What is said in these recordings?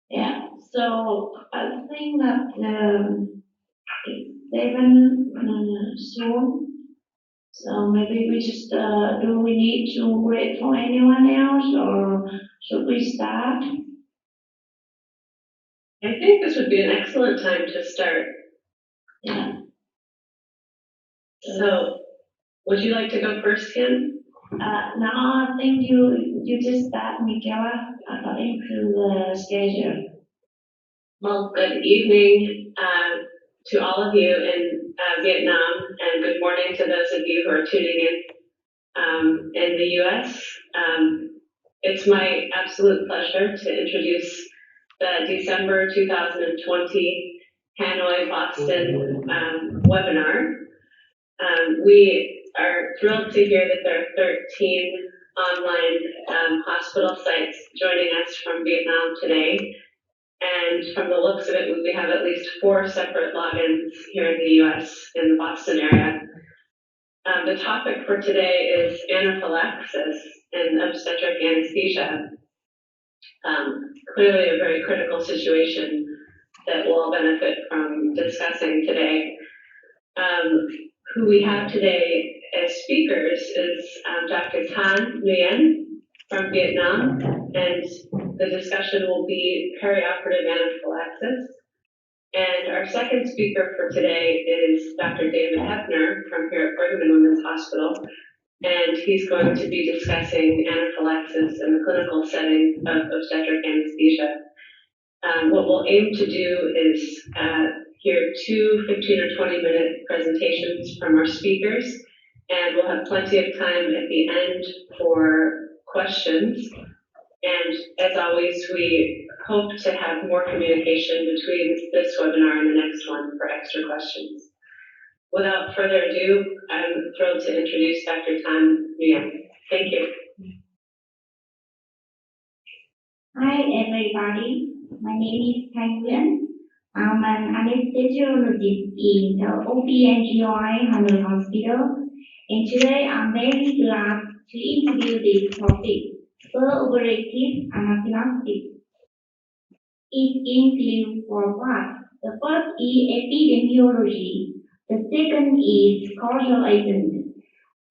Yeah, so I think that it's 7 soon. So maybe we just, do we need to wait for anyone else or should we start? I think this would be an excellent time to start. Yeah. So, would you like to go first, Ken? No, I think you just start, Michaela, according to the schedule. Well, good evening to all of you in Vietnam, and good morning to those of you who are tuning in the U.S. It's my absolute pleasure to introduce the December 2020 Hanoi Boston webinar. We are thrilled to hear that there are 13 online hospital sites joining us from Vietnam today. And from the looks of it, we have at least 4 separate logins here in the U.S. in the Boston area. The topic for today is anaphylaxis and obstetric anesthesia. Clearly a very critical situation that we'll all benefit from discussing today. Who we have today as speakers is Dr. Thanh Nguyen from Vietnam, and the discussion will be perioperative anaphylaxis. And our second speaker for today is Dr. David Hepner from here at Brigham and Women's Hospital, and he's going to be discussing anaphylaxis in the clinical setting of obstetric anesthesia. What we'll aim to do is hear 2 15 or 20-minute presentations from our speakers, and we'll have plenty of time at the end for questions. And as always, we hope to have more communication between this webinar and the next one for extra questions. Without further ado, I'm thrilled to introduce Dr. Thanh Nguyen. Thank you. Hi, everybody. My name is Thanh Nguyen. I'm an anesthesiologist in the OB/GYN Hanoi Hospital, and today I'm very glad to introduce this topic, perioperative anaphylaxis. It includes 4 parts. The first is epidemiology, the second is causal agent,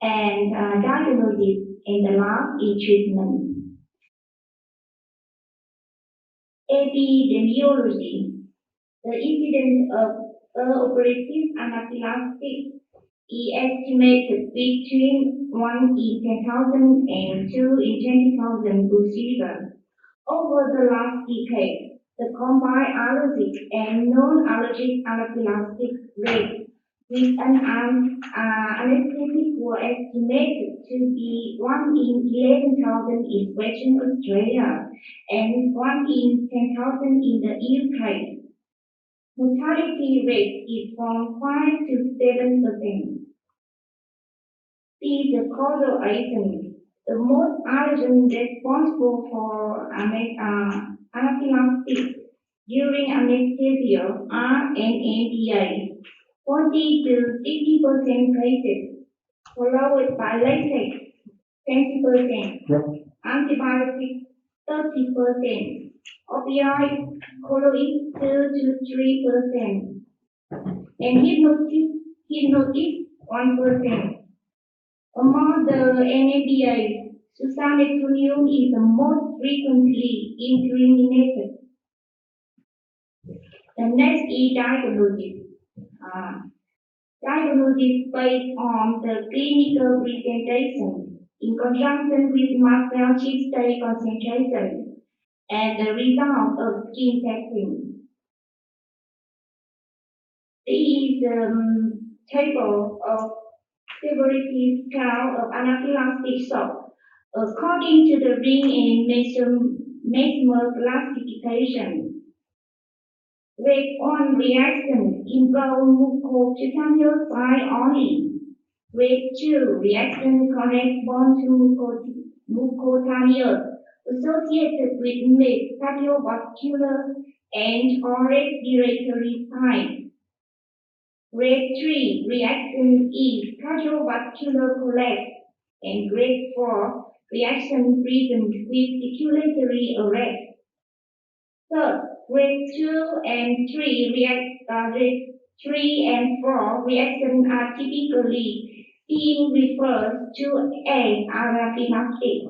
and diagnosis, and the last is treatment. Epidemiology. The incidence of perioperative anaphylaxis is estimated between 1 in 10,000 and 2 in 20,000 procedures. Over the last decade, the combined allergic and non-allergic anaphylaxis rate with an anesthetic were estimated to be 1 in 11,000 in Western Australia and 1 in 10,000 in the UK. Mortality rate is from 5 to 7%. See the causal agent. The most allergen responsible for anaphylaxis during anesthesia are NMDA, 40 to 60% cases, followed by latex, 20%, antibiotics, 30%, opioid, colloid, 2 to 3%, and hypnotic 1%. Among the NMDA, succinylcholine is the most frequently incriminated. The next is diagnosis. Diagnosis based on the clinical presentation in conjunction with mast cell chip state concentration and the result of skin testing. This is the table of severity scale of anaphylactic shock according to the Ring and Mesmer classification. Grade 1 reaction involve mucocutaneous site only. Grade 2 reaction correspond to mucocutaneous associated with mixed cardiovascular and or respiratory signs. Grade 3 reaction is cardiovascular collapse, and grade 4 reaction present with circulatory arrest. Third, Grade 2 and 3 grade 3 and 4 reactions are typically being referred to as anaphylactic.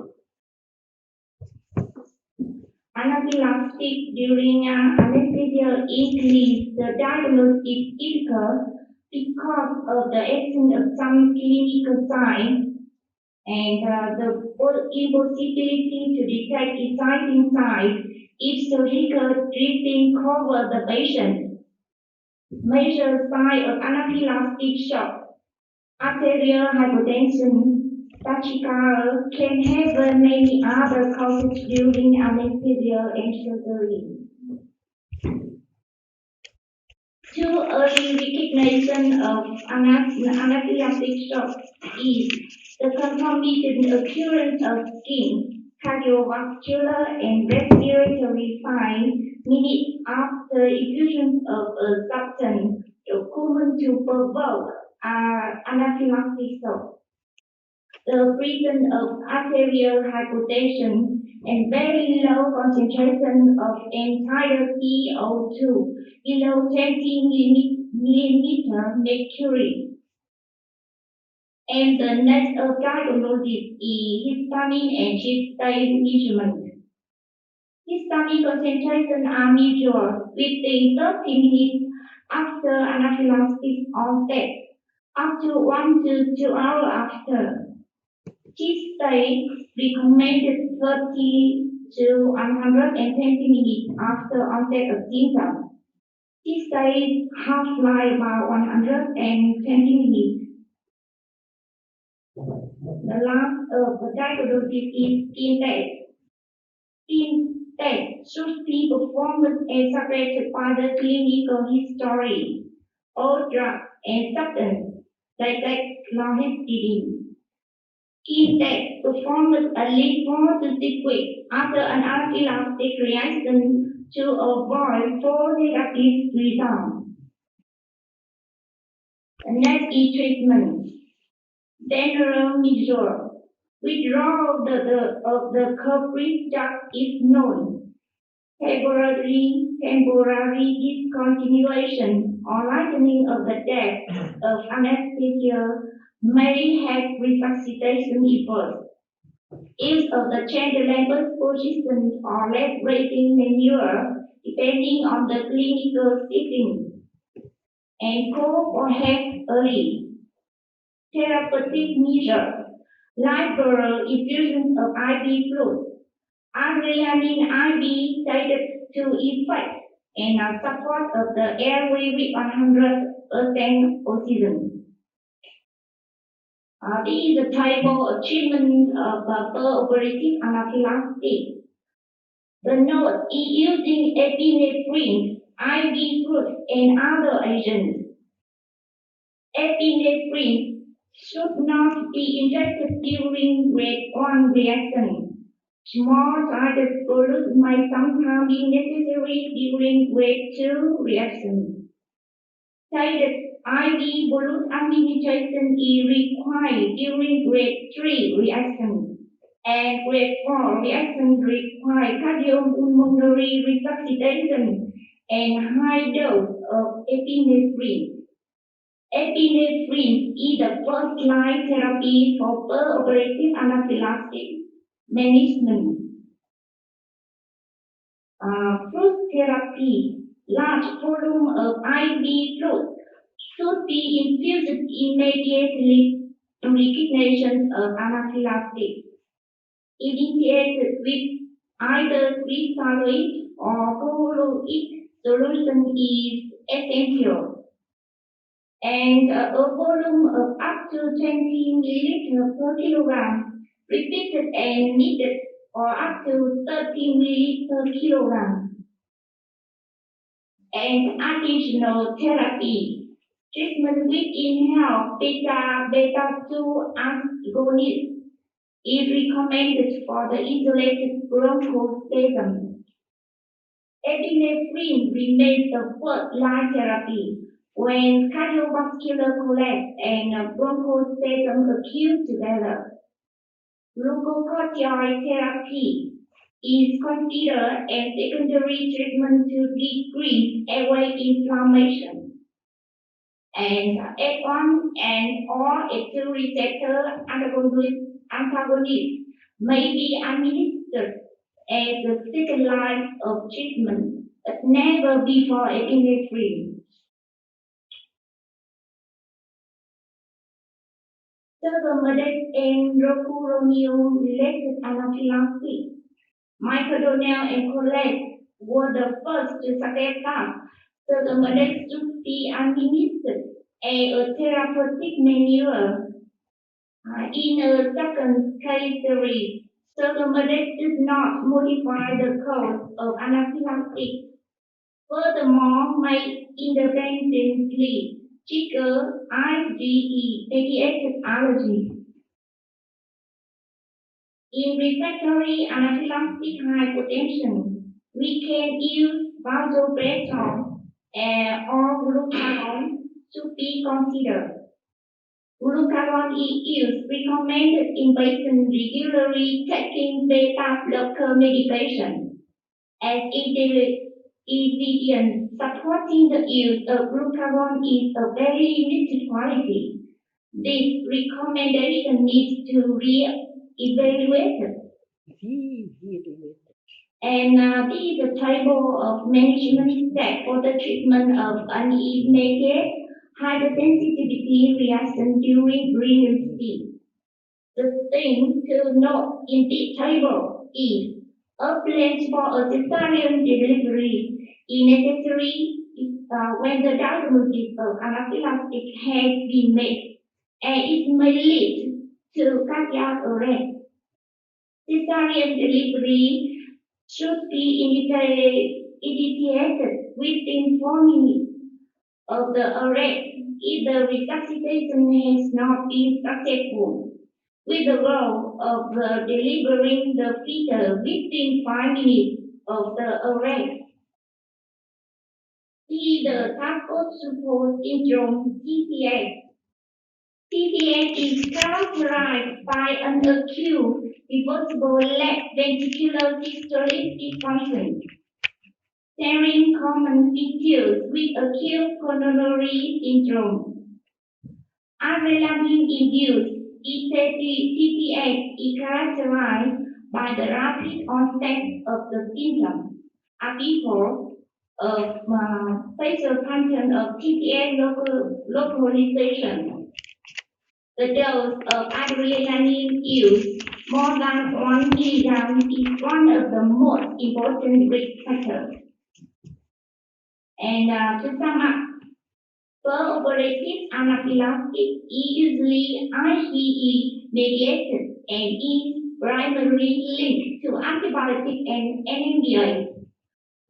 Anaphylactic during anesthesia increase the diagnostic difficult because of the absence of some clinical signs and the impossibility to detect exciting signs if surgical dressing covers the patient. Major signs of anaphylactic shock, arterial hypotension, tachycardia can have many other causes during anesthesia and surgery. Too early recognition of anaphylactic shock is the concomitant occurrence of skin, cardiovascular, and respiratory signs minutes after infusion of a substance common to provoke anaphylactic shock. The presence of arterial hypotension and very low concentration of entire CO2 below 20 millimeter mercury. And the next diagnosis is histamine and chest stain measurement. Histamine concentration are measured within 30 minutes after anaphylactic onset, up to 1 to 2 hours after. Chest stain recommended 30 to 120 minutes after onset of symptoms. Chest stain half-life about 120 minutes. The last diagnosis is skin test. Skin test should be performed as separated by the clinical history, all drugs and substances like chlorhexidine. Skin test performed at least 4 to 6 weeks after an anaphylactic reaction to avoid full therapy results. The next is treatment. General measure. Withdrawal of the culprit drug is known. Temporary discontinuation or lightening of the depth of anesthesia may have resuscitation efforts. Use of the change length position or less raising maneuver depending on the clinical setting. And call for help early. Therapeutic measure. Liberal infusion of IV fluid. Adrenaline IV cited to effect and support of the airway with 100% oxygen. This is a table of treatment of per-operative anaphylactic. The note is using epinephrine, IV fluid, and other agents. Epinephrine should not be injected during grade 1 reaction. Small-sided bolus may sometimes be necessary during grade 2 reaction. Sided IV bolus administration is required during grade 3 reaction, and grade 4 reaction require cardiopulmonary resuscitation and high dose of epinephrine. Epinephrine is the first-line therapy for per-operative anaphylactic management. Fluid therapy. Large volume of IV fluid should be infused immediately to recognition of anaphylactic. Initiated with either crystalloid or colloid solution is essential. And a volume of up to 20 milliliters per kilogram, repeated and needed for up to 30 milliliters per kilogram. And additional therapy, treatment with inhaled beta-2 agonist is recommended for the isolated bronchospasm. Epinephrine remains the first-line therapy when cardiovascular collapse and bronchospasm occur together. Glucocorticoid therapy is considered a secondary treatment to decrease airway inflammation. And F1 and or F2 receptor antagonists may be administered as the second line of treatment, but never before epinephrine. Thermometric and rocuronium-related anaphylaxis. Microdonal and Colette were the first to suggest that thermometric should be administered as a therapeutic maneuver. In a second case series, thermometric did not modify the cause of anaphylaxis. Furthermore, may independently trigger IgE-mediated allergy. In refractory anaphylactic hypotension, we can use vasopressin or glucagon to be considered. Glucagon is recommended in patients regularly taking beta blocker medication, as evidence supporting the use of glucagon is a very limited quality. This recommendation needs to re-evaluated. And this is a table of management steps for the treatment of unimmediate hypersensitivity reaction during pregnancy. The thing to note in this table is a plan for a cesarean delivery is necessary when the diagnosis of anaphylaxis has been made, and it may lead to cardiac arrest. Cesarean delivery should be initiated within 4 minutes of the arrest if the resuscitation has not been successful, with the goal of delivering the fetus within 5 minutes of the arrest. See the Takotsubo syndrome, TTS. TTS is characterized by an acute reversible left ventricular systolic dysfunction, sharing common features with acute coronary syndrome. Adrenaline-induced TTS is characterized by the rapid onset of the symptoms before facial function of TTS localization. The dose of adrenaline used more than 1 milligram is one of the most important risk factors. And to sum up, per-operative anaphylaxis is usually IgE mediated and is primarily linked to antibiotic and anemia.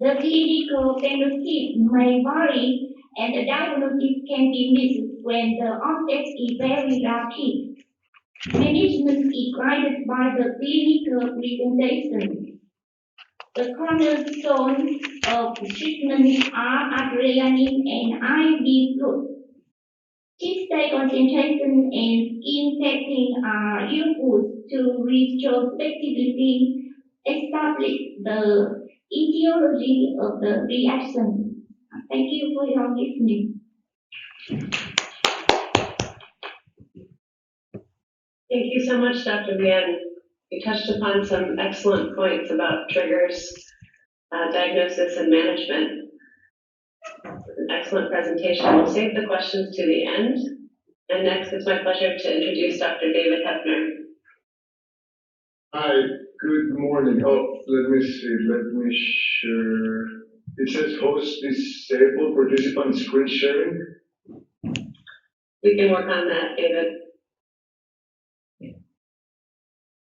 The clinical phenotype may vary, and the diagnosis can be missed when the onset is very rapid. Management is guided by the clinical presentation. The cornerstone of treatment are adrenaline and IV fluid. Key state concentration and skin testing are useful to retrospectively establish the etiology of the reaction. Thank you for your listening. Thank you so much, Dr. VI冶N. You touched upon some excellent points about triggers, diagnosis, and management. An excellent presentation. We'll save the questions to the end. And next, it's my pleasure to introduce Dr. David Hepner. Hi, good morning. Oh, let me see. Let me share. It says host disabled participant screen sharing. We can work on that, David.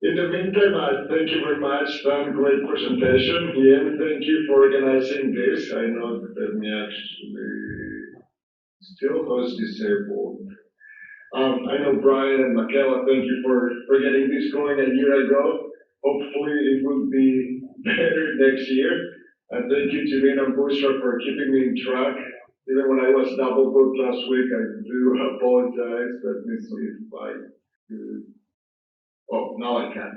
In the meantime, thank you very much. Great presentation. VI冶N, thank you for organizing this. I know that me actually still host disabled. I know Brian and Michaela, thank you for getting this going a year ago. Hopefully it will be better next year. And thank you to Vina and Bushra for keeping me in track. Even when I was double booked last week, I do apologize. Let me see if I could. Oh, now I can.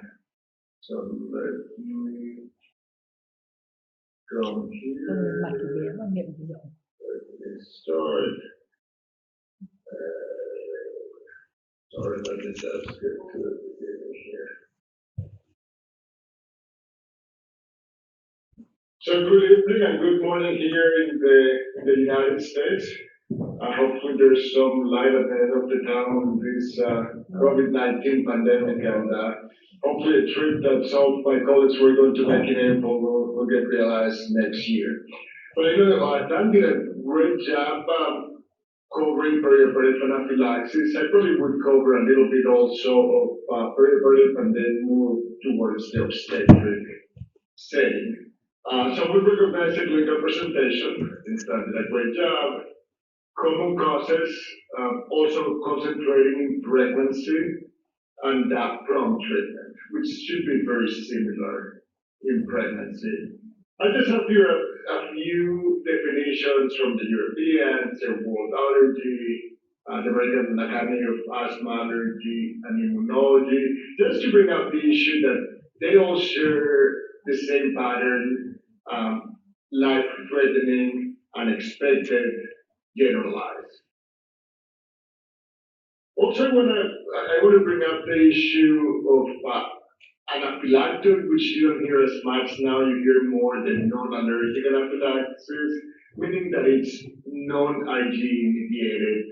So let me go here. Let me start. Sorry about this, let's get to the beginning here. So good evening and good morning here in the United States. Hopefully there's some light at the end of the tunnel in this COVID-19 pandemic, and hopefully a trip that some of my colleagues were going to make in April will get realized next year. But I know Dan did a great job covering perioperative anaphylaxis. I probably would cover a little bit also of perioperative and then move towards the obstetric setting. So we recognize the clinical presentation. It's done a great job. Common causes, also concentrating in pregnancy and prompt treatment, which should be very similar in pregnancy. I just have here a few definitions from the Europeans, the World Allergy, the American Academy of Asthma, Allergy, and Immunology, just to bring up the issue that they all share the same pattern, life-threatening, unexpected, generalized. Also, I want to bring up the issue of anaphylactic, which you don't hear as much now. You hear more the non-allergic anaphylaxis, meaning that it's non-IG mediated,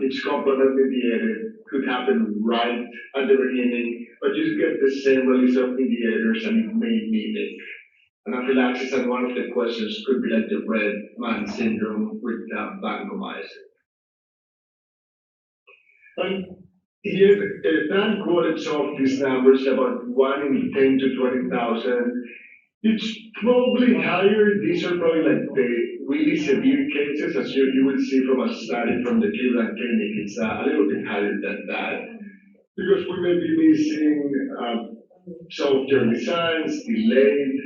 it's complement mediated, could happen right at the beginning, but you get the same release of mediators and it may mimic anaphylaxis. And one of the questions could be like the red man syndrome with vancomycin. And here, Dan quoted some of these numbers, about 1 in 10 to 20,000. It's probably higher. These are probably like the really severe cases, as you will see from a study from the Cleveland Clinic. It's a little bit higher than that, because we may be missing some of their signs, delayed,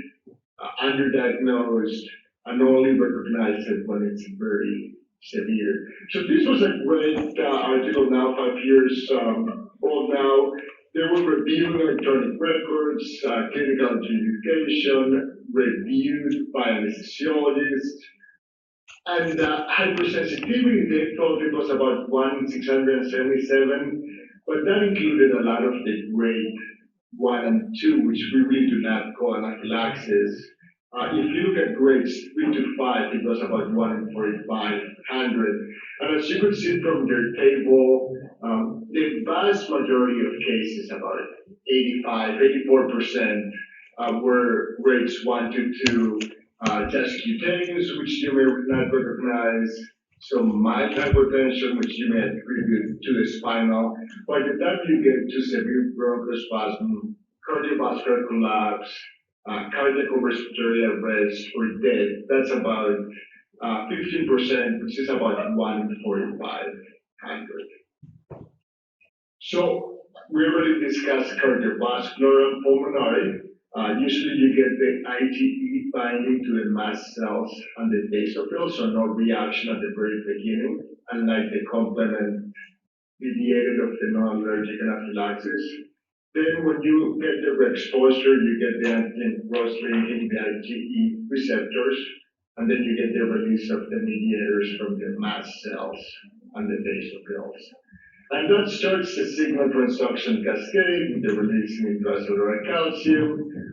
underdiagnosed, and only recognize it when it's very severe. So this was a great article now, 5 years old now. They were reviewing electronic records, clinical adjudication, reviewed by anesthesiologists, and hypersensitivity, they thought it was about 1 in 677, but that included a lot of the grade 1 and 2, which we really do not call anaphylaxis. If you look at grades 3 to 5, it was about 1 in 4,500. And as you could see from their table, the vast majority of cases, about 84%, were grades 1 to 2, just cutaneous, which you may not recognize, some mild hypertension, which you may attribute to the spinal. By the time you get to severe bronchospasm, cardiovascular collapse, cardiac or respiratory arrest, or death, that's about 15%, which is about 1 in 4,500. So we already discussed cardiovascular and pulmonary. Usually you get the IgE binding to the mast cells and the basophils, so no reaction at the very beginning, unlike the complement mediated of the non-allergic anaphylaxis. Then when you get the exposure, you get the antigen cross-linking the IgE receptors, and then you get the release of the mediators from the mast cells and the basophils. And that starts the signal transduction cascade with the release in intracellular calcium,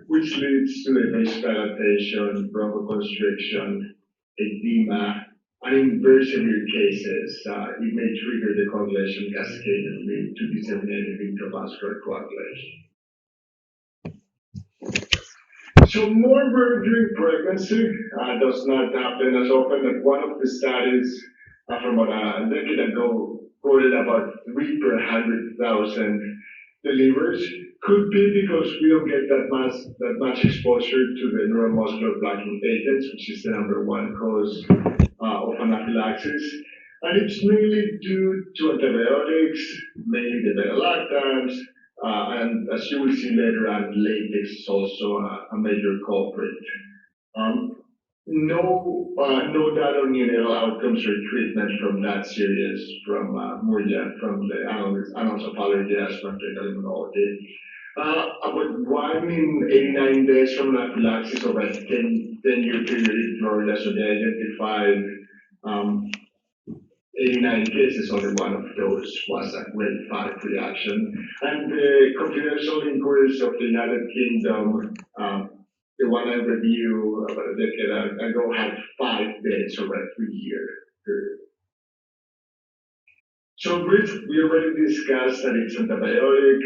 which leads to the vasodilatation, bronchoconstriction, edema, and in very severe cases, it may trigger the coagulation cascade and lead to disseminated intravascular coagulation. So more murder during pregnancy does not happen as often. As one of the studies from about a decade ago quoted about 3 per 100,000 delivers. Could be because we don't get that much exposure to the neuromuscular blocking agents, which is the #1 cause of anaphylaxis. And it's mainly due to antibiotics, mainly the beta-lactams, and as you will see later on, latex is also a major culprit. No data on neonatal outcomes or treatment from that series from MURIA, from the Annals of Allergy, Asthma, and Clinical Immunology. About 1 in 89 days from anaphylaxis over a 10-year period in Florida, so they identified 89 cases, only one of those was a grade 5 reaction. And the confidential inquiries of the United Kingdom, the one I reviewed about a decade ago, had 5 days over a 3-year period. So we already discussed that it's antibiotic,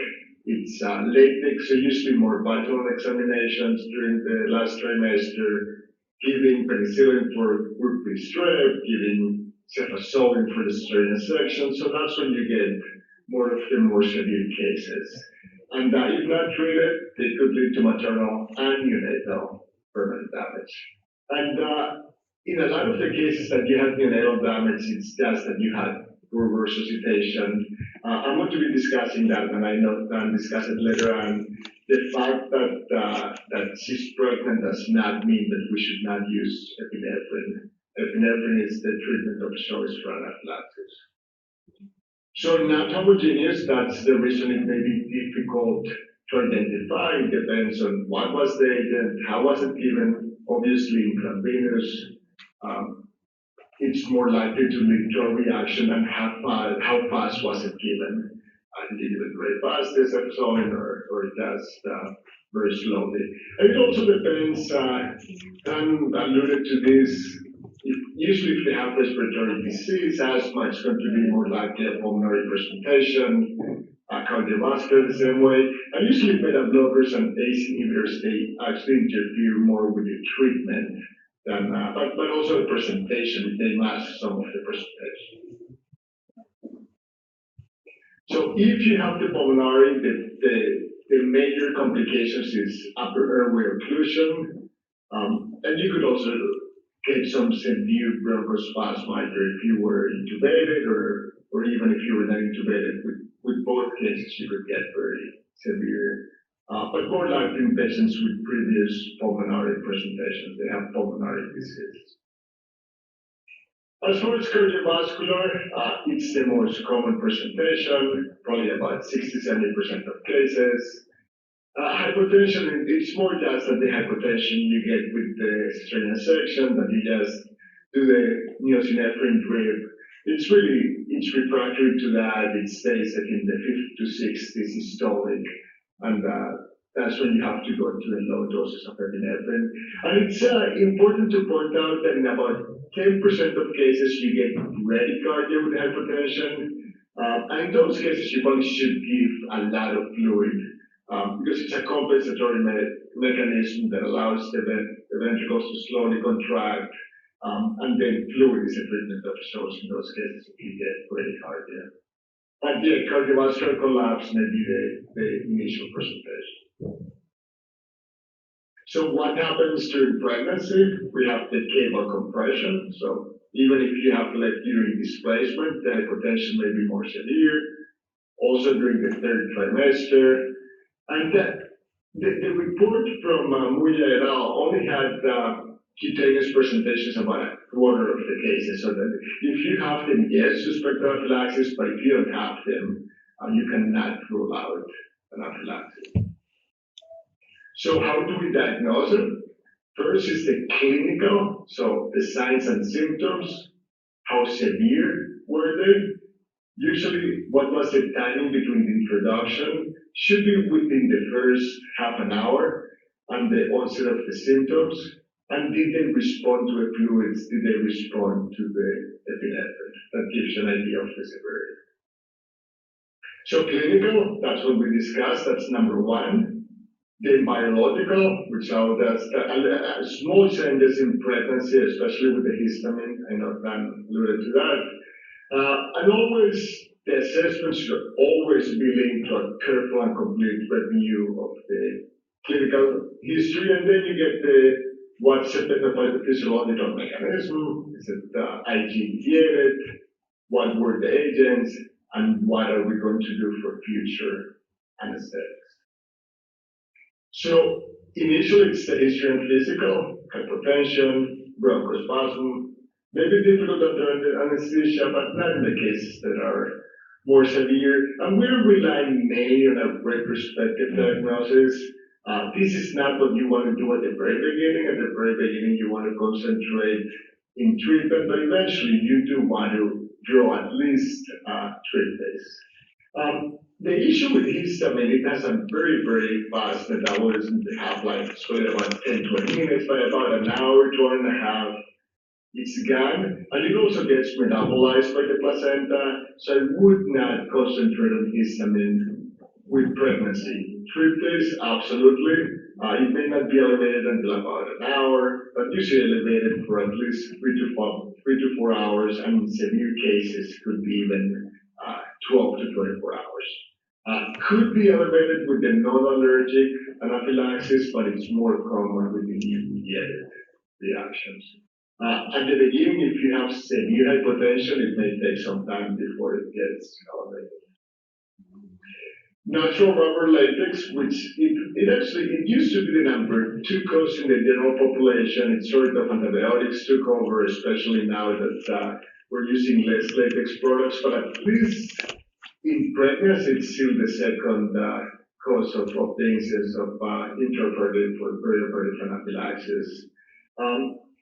it's latex, so usually more vaginal examinations during the last trimester, giving penicillin for group B strep, giving cefazolin for the strain section, so that's when you get more of the more severe cases. And if not treated, they could lead to maternal and neonatal permanent damage. And in a lot of the cases that you have neonatal damage, it's just that you had poor resuscitation. I'm going to be discussing that, and I know Dan discuss it later on. The fact that she's pregnant does not mean that we should not use epinephrine. Epinephrine is the treatment of choice for anaphylaxis. So not homogeneous, that's the reason it may be difficult to identify. It depends on what was the agent, how was it given, obviously intravenous. It's more likely to lead to a reaction and how fast was it given. Did you give it very fast, this episode, or just very slowly? And it also depends, Dan alluded to this, usually if they have respiratory disease, asthma is going to be more likely a pulmonary presentation, cardiovascular the same way. And usually beta blockers and ACE inhibitors, they actually interfere more with the treatment than, but also the presentation, they mask some of the presentation. So if you have the pulmonary, the major complications is upper airway occlusion, and you could also get some severe bronchospasm either if you were intubated or even if you were not intubated. With both cases, you could get very severe. But more likely in patients with previous pulmonary presentations, they have pulmonary disease. As far as cardiovascular, it's the most common presentation, probably about 60-70% of cases. Hypotension, it's more just that the hypotension you get with the strain section, that you just do the neosynephrine drip. It's refractory to that. It stays in the 50 to 60 systolic, and that's when you have to go to the low doses of epinephrine. And it's important to point out that in about 10% of cases you get bradycardia with hypotension, and in those cases you probably should give a lot of fluid. Because it's a compensatory mechanism that allows the ventricles to slowly contract, and then fluid is a treatment of choice in those cases if you get bradycardia. But the cardiovascular collapse may be the initial presentation. So what happens during pregnancy? We have the cable compression. So even if you have left uterine displacement, the hypotension may be more severe. Also during the 3rd trimester. And the report from Muya et al. Only had cutaneous presentations about a quarter of the cases. So that if you have them, yes, suspect anaphylaxis, but if you don't have them, you cannot rule out anaphylaxis. So how do we diagnose it? First is the clinical, so the signs and symptoms. How severe were they? Usually, what was the timing between the introduction? Should be within the first half an hour and the onset of the symptoms. And did they respond to the fluids? Did they respond to the epinephrine? That gives you an idea of the severity. So clinical, that's what we discussed. That's number 1. The biological, which how does small changes in pregnancy, especially with the histamine. I know Dan alluded to that. And always, the assessment should always be linked to a careful and complete review of the clinical history, and then you get what's the pathophysiological mechanism, is it IG-mediated, what were the agents, and what are we going to do for future anesthetics. So initially it's the history and physical, hypotension, bronchospasm, maybe difficult under anesthesia, but not in the cases that are more severe, and we're relying mainly on a retrospective diagnosis. This is not what you want to do at the very beginning. At the very beginning, you want to concentrate in treatment, but eventually you do want to draw at least 3 days. The issue with histamine, it has a very, very fast metabolism. They have like about 10, 20 minutes, by about an hour to hour and a half, it's gone, and it also gets metabolized by the placenta, so I would not concentrate on histamine with pregnancy. Tryptase, absolutely. It may not be elevated until about an hour, but usually elevated for at least 3 to 4 hours, and in severe cases could be even 12 to 24 hours. Could be elevated with the non-allergic anaphylaxis, but it's more common with the immediate reactions. At the beginning, if you have severe hypotension, it may take some time before it gets elevated. Natural rubber latex, which it used to be the number 2 cause in the general population. It's sort of antibiotics took over, especially now that we're using less latex products, but at least in pregnancy, it's still the second cause of the incidence of intraoperative or perioperative anaphylaxis.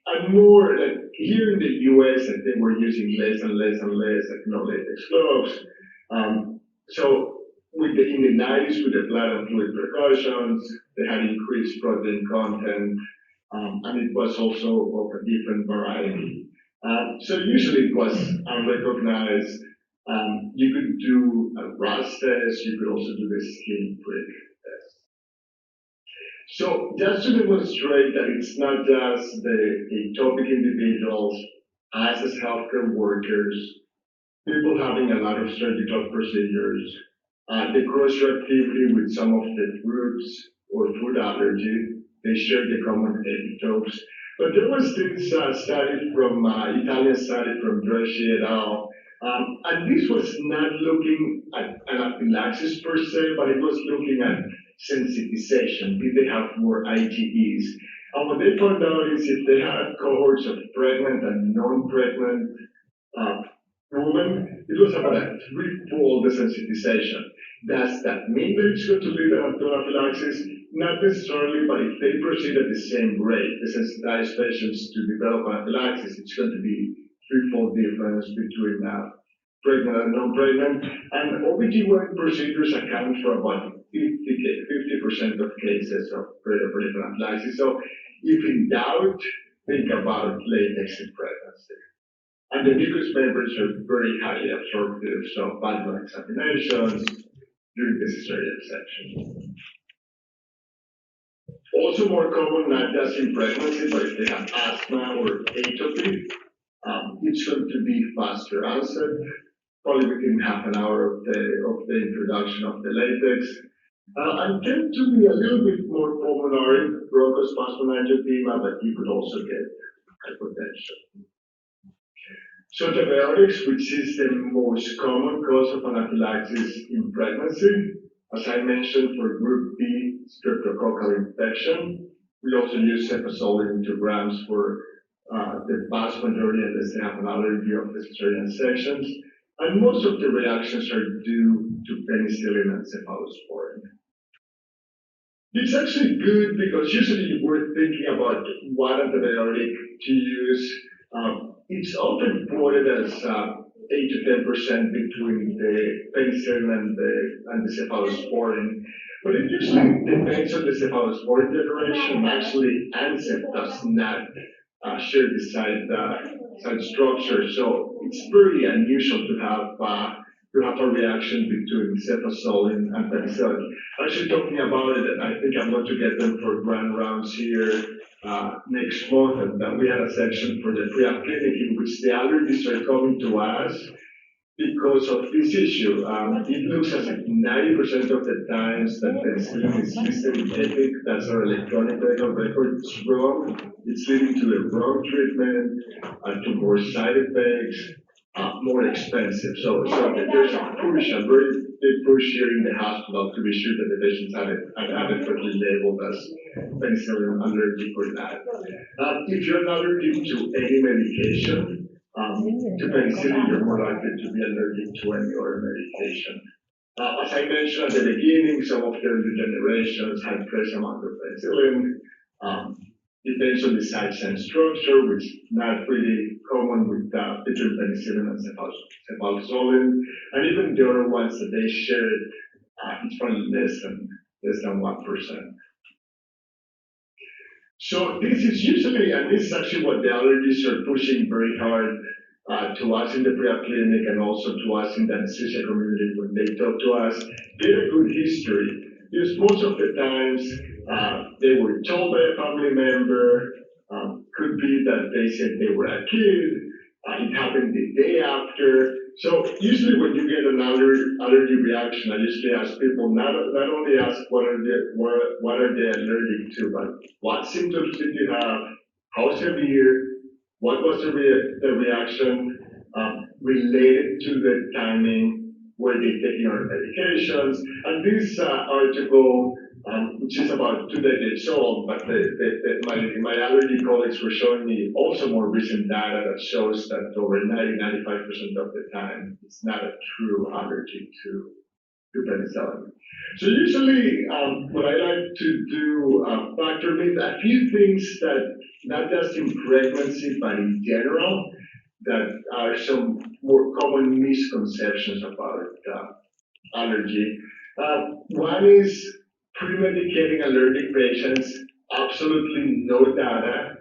And more, like here in the US, I think we're using less and less and less, like no latex gloves. So in the 90s, with the blood and fluid precautions, they had increased protein content, and it was also of a different variety. So usually it was unrecognized. You could do a RAS test, you could also do the skin prick test. So just to demonstrate that it's not just the atopic individuals, us as healthcare workers, people having a lot of surgical procedures, the cross-reactivity with some of the fruits or food allergy, they share the common epitopes. But there was this study from Italian study from Dreschi et al. And this was not looking at anaphylaxis per se, but it was looking at sensitization. Did they have more IgEs? And what they found out is if they had cohorts of pregnant and non-pregnant women, it was about a 3-fold desensitization. Does that mean that it's going to lead to anaphylaxis? Not necessarily, but if they proceed at the same rate, desensitized patients to develop anaphylaxis, it's going to be 3-fold difference between pregnant and non-pregnant. And OBGYN procedures account for about 50% of cases of perioperative anaphylaxis. So if in doubt, think about latex in pregnancy. And the mucous membranes are very highly absorptive, so vaginal examinations during the cesarean section. Also more common, not just in pregnancy, but if they have asthma or atopy, it's going to be faster onset, probably within half an hour of the introduction of the latex. And tend to be a little bit more pulmonary, bronchospasm angioedema, but you could also get hypotension. So antibiotics, which is the most common cause of anaphylaxis in pregnancy, as I mentioned, for group B streptococcal infection, we also use cefazolin 2 grams for the vast majority unless they have an allergy of the cesarean sections. And most of the reactions are due to penicillin and cephalosporin. It's actually good because usually we're thinking about what antibiotic to use. It's often quoted as 8 to 10% between the penicillin and the cephalosporin, but it usually depends on the cephalosporin generation. Actually, ANSEP does not share the side structure, so it's very unusual to have a reaction between cefazolin and penicillin. Actually, talking about it, I think I'm going to get them for grand rounds here next month, and we had a section for the pre-op clinic in which the allergies are coming to us because of this issue. It looks as if 90% of the times that penicillin is listed in EPIC, that's our electronic medical record, it's wrong. It's leading to the wrong treatment, to more side effects, more expensive. So there's a push, a very big push here in the hospital to be sure that the patients are adequately labeled as penicillin allergic or not. If you're allergic to any medication, To penicillin, you're more likely to be allergic to any other medication. As I mentioned at the beginning, some of the early generations had trace amount of penicillin. Depends on the size and structure, which is not really common with between penicillin and cephalosporin. And even the other ones that they shared, it's probably less than 1%. So this is usually, and this is actually what the allergists are pushing very hard to us in the pre-op clinic and also to us in the anesthesia community when they talk to us. Get a good history, because most of the times they were told by a family member, could be that they said they were a kid, it happened the day after. So usually when you get an allergy reaction, I usually ask people not only ask what are they allergic to, but what symptoms did you have, how severe, what was the reaction, related to the timing, were they taking our medications. And this article, which is about 2 decades old, but my allergy colleagues were showing me also more recent data that shows that over 95% of the time, it's not a true allergy to penicillin. So usually, what I like to do, factor in a few things that, not just in pregnancy, but in general, that are some more common misconceptions about allergy. One is pre-medicating allergic patients, absolutely no data.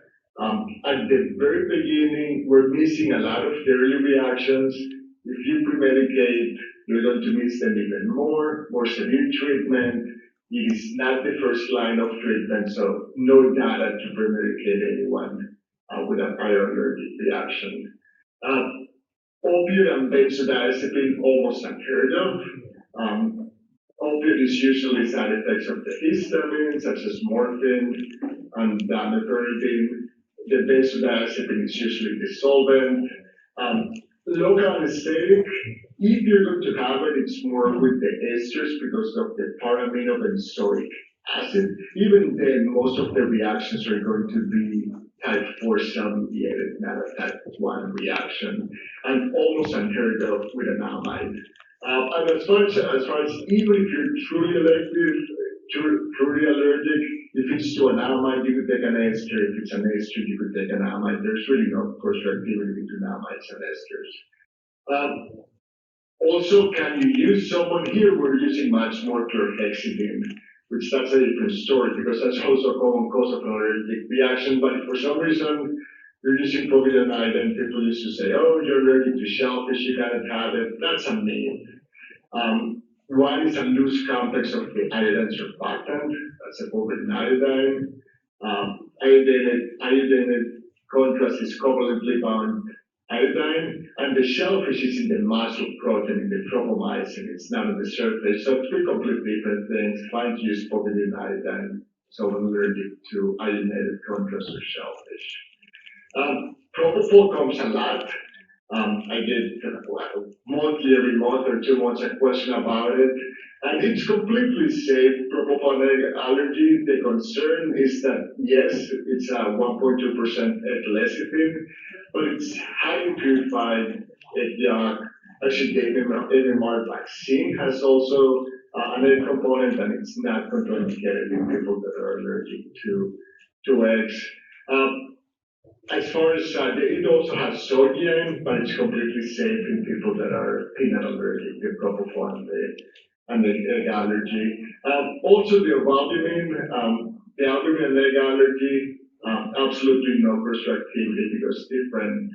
At the very beginning, we're missing a lot of the early reactions. If you pre-medicate, you're going to miss them even more severe treatment. It is not the first line of treatment, so no data to pre-medicate anyone with a prior allergic reaction. Opioid and benzodiazepine, almost unheard of. Opioid is usually side effects of the histamine, such as morphine and methadone. The benzodiazepine is usually dissolvent. Local anesthetic, if you're going to have it, it's more with the esters because of the paraminobenzoic acid. Even then, most of the reactions are going to be type 4 cell-mediated, not a type 1 reaction, and almost unheard of with an amide. And as far as even if you're truly allergic, if it's to an amide, you could take an ester. If it's an ester, you could take an amide. There's really no cross-reactivity between amides and esters. Also, can you use someone here? We're using much more chlorhexidine, which that's a different story because that's also a common cause of an allergic reaction. But if for some reason you're using povidone and people used to say, oh, you're allergic to shellfish, you can't have it, that's a myth. One is a loose complex of the iodine surfactant, that's a povidone. Iodinated contrast is covalently bound iodine, and the shellfish is in the muscle protein, in the tropomyosin, it's not on the surface. So 3 completely different things. Fine to use povidone iodine, so I'm allergic to iodinated contrast or shellfish. Propofol comes a lot. I get monthly, every month or 2 months, a question about it. And it's completely safe, propofol allergy. The concern is that, yes, it's 1.2% lecithin, but it's highly purified EGOC. Actually, the MMR vaccine has also another component, and it's not contraindicated in people that are allergic to eggs. As far as it also has sodium, but it's completely safe in people that are peanut allergic, the propofol and the egg allergy. Also the albumin and egg allergy, absolutely no cross-reactivity because different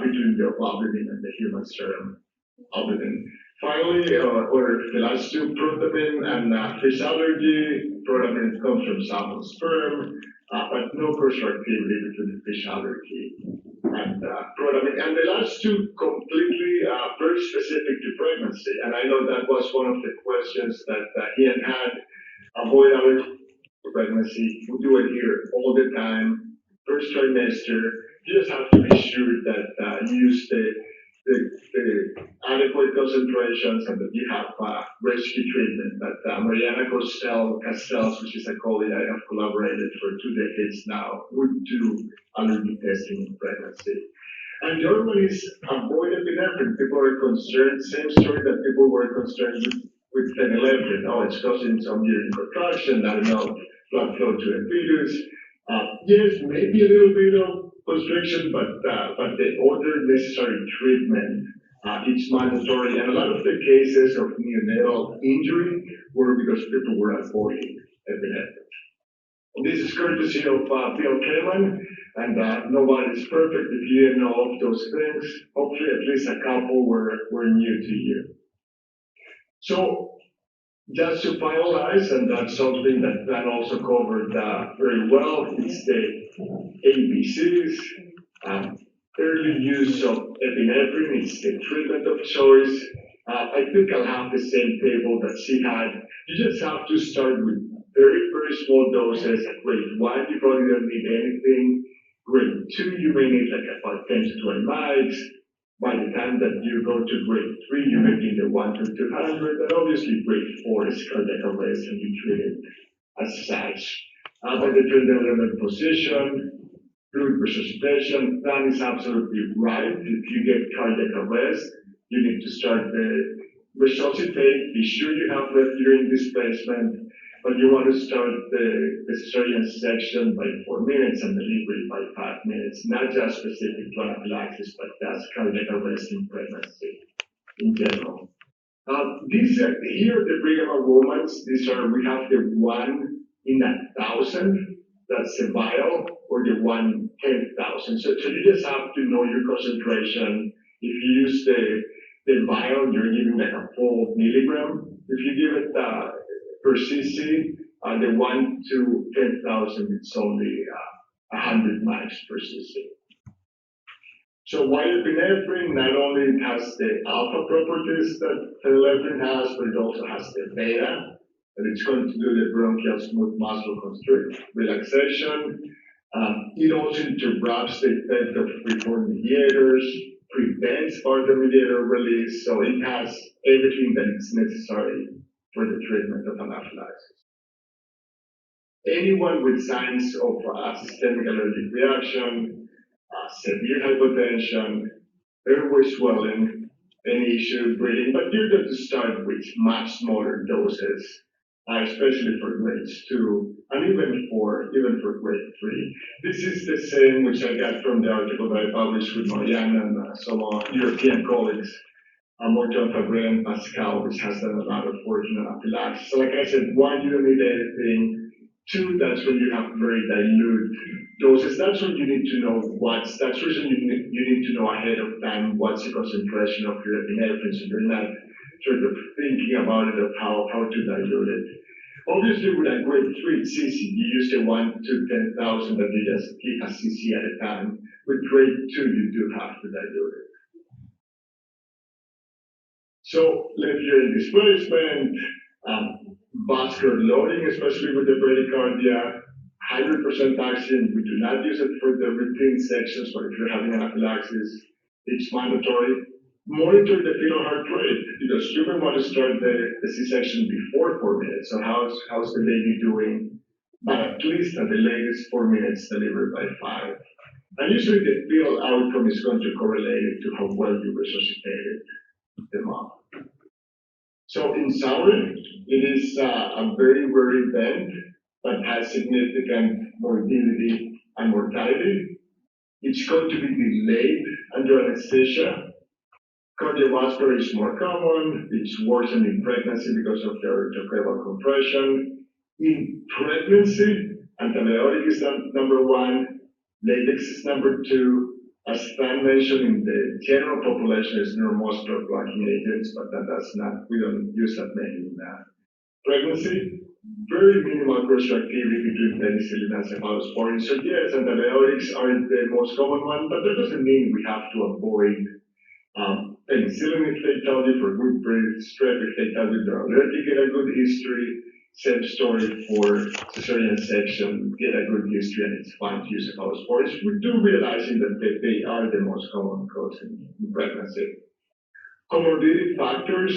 between the albumin and the human serum albumin. Finally, or the last two, protamine and fish allergy. Protamine comes from salmon sperm, but no cross-reactivity between the fish allergy and protamine. And the last two completely very specific to pregnancy. And I know that was one of the questions that Ian had. Avoid allergy to pregnancy. We do it here all the time. First trimester, you just have to be sure that you use the adequate concentrations and that you have rescue treatment. But Mariana Castells, which is a colleague I have collaborated for 2 decades now, would do allergy testing in pregnancy. And the other one is avoid epinephrine. People are concerned, same story that people were concerned with phenylephrine. Oh, it's causing some urinary contraction, not enough blood flow to the fetus. Yes, maybe a little bit of constriction, but the other necessary treatment, it's mandatory. And a lot of the cases of neonatal injury were because people were avoiding epinephrine. This is courtesy of Bill Kamen, and nobody's perfect. If you didn't know of those things, hopefully at least a couple were new to you. So just to finalize, and that's something that Van also covered very well, it's the ABCs. Early use of epinephrine is the treatment of choice. I think I'll have the same table that she had. You just have to start with very, very small doses. At grade 1, you probably don't need anything. Grade 2, you may need like about 10 to 20 mics. By the time that you go to grade 3, you may need the 1 to 200, and obviously grade 4 is cardiac arrest and you treat it as such. By the turn element position, fluid resuscitation, that is absolutely right. If you get cardiac arrest, you need to start the resuscitate, be sure you have left urine displacement, but you want to start the cesarean section by 4 minutes and delivery by 5 minutes, not just specific to anaphylaxis, but that's cardiac arrest in pregnancy in general. These are here the Brigham and Women's. These are, we have the 1 in 1,000, that's a vial, or the 1 in 10,000. So you just have to know your concentration. If you use the vial, you're giving like a full milligram. If you give it per cc, the 1 to 10,000, it's only 100 mics per cc. So why epinephrine? Not only it has the alpha properties that phenylephrine has, but it also has the beta, and it's going to do the bronchial smooth muscle constrict relaxation. It also interrupts the effect of preform mediators, prevents further mediator release, so it has everything that is necessary for the treatment of anaphylaxis. Anyone with signs of systemic allergic reaction, severe hypotension, airway swelling, any issue breathing, but you're going to start with much smaller doses, especially for grades 2 and even for grade 3. This is the same which I got from the article that I published with Mariana and some European colleagues, Morton, Fabre, and Pascal, which has done a lot of work in anaphylaxis. So like I said, 1, you don't need anything. 2, that's when you have very dilute doses. That's when you need to know that's the reason you need to know ahead of time what's the concentration of your epinephrine, so you're not sort of thinking about it of how to dilute it. Obviously, with a grade 3 cc, you use the 1 to 10,000 that you just give a cc at a time. With grade 2, you do have to dilute it. So, left urine displacement, vascular loading, especially with the bradycardia, 100% oxygen. We do not use it for the routine sections, but if you're having anaphylaxis, it's mandatory. Monitor the fetal heart rate, because you may want to start the C-section before 4 minutes. So how's the baby doing? But at least at the latest 4 minutes delivered by 5. And usually the fetal outcome is going to correlate to how well you resuscitated the mom. So in summary, it is a very rare event that has significant morbidity and mortality. It's going to be delayed under anesthesia. Cardiovascular is more common. It's worsened in pregnancy because of the arteriocerebral compression. In pregnancy, antibiotic is number 1. Latex is number 2. As Stan mentioned, in the general population is neuromuscular blocking agents, but we don't use that many in pregnancy. Very minimal cross-reactivity between penicillin and cephalosporin. So yes, antibiotics are the most common one, but that doesn't mean we have to avoid penicillin if they tell you for good breath, strep if they tell you they're allergic, get a good history. Same story for cesarean section, get a good history, and it's fine to use cephalosporins. We do realizing that they are the most common cause in pregnancy. Comorbidity factors,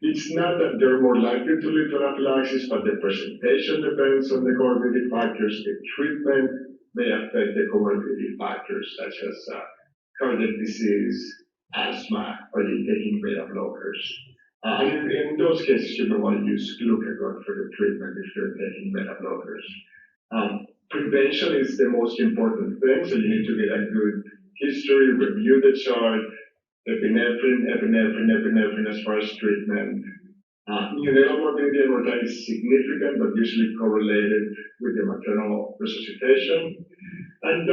it's not that they're more likely to lead to anaphylaxis, but the presentation depends on the comorbidity factors. The treatment may affect the comorbidity factors, such as cardiac disease, asthma, or you're taking beta blockers. And in those cases, you may want to use glucagon for the treatment if you're taking beta blockers. Prevention is the most important thing, so you need to get a good history, review the chart, epinephrine as far as treatment. Neonatal morbidity and mortality is significant, but usually correlated with the maternal resuscitation. And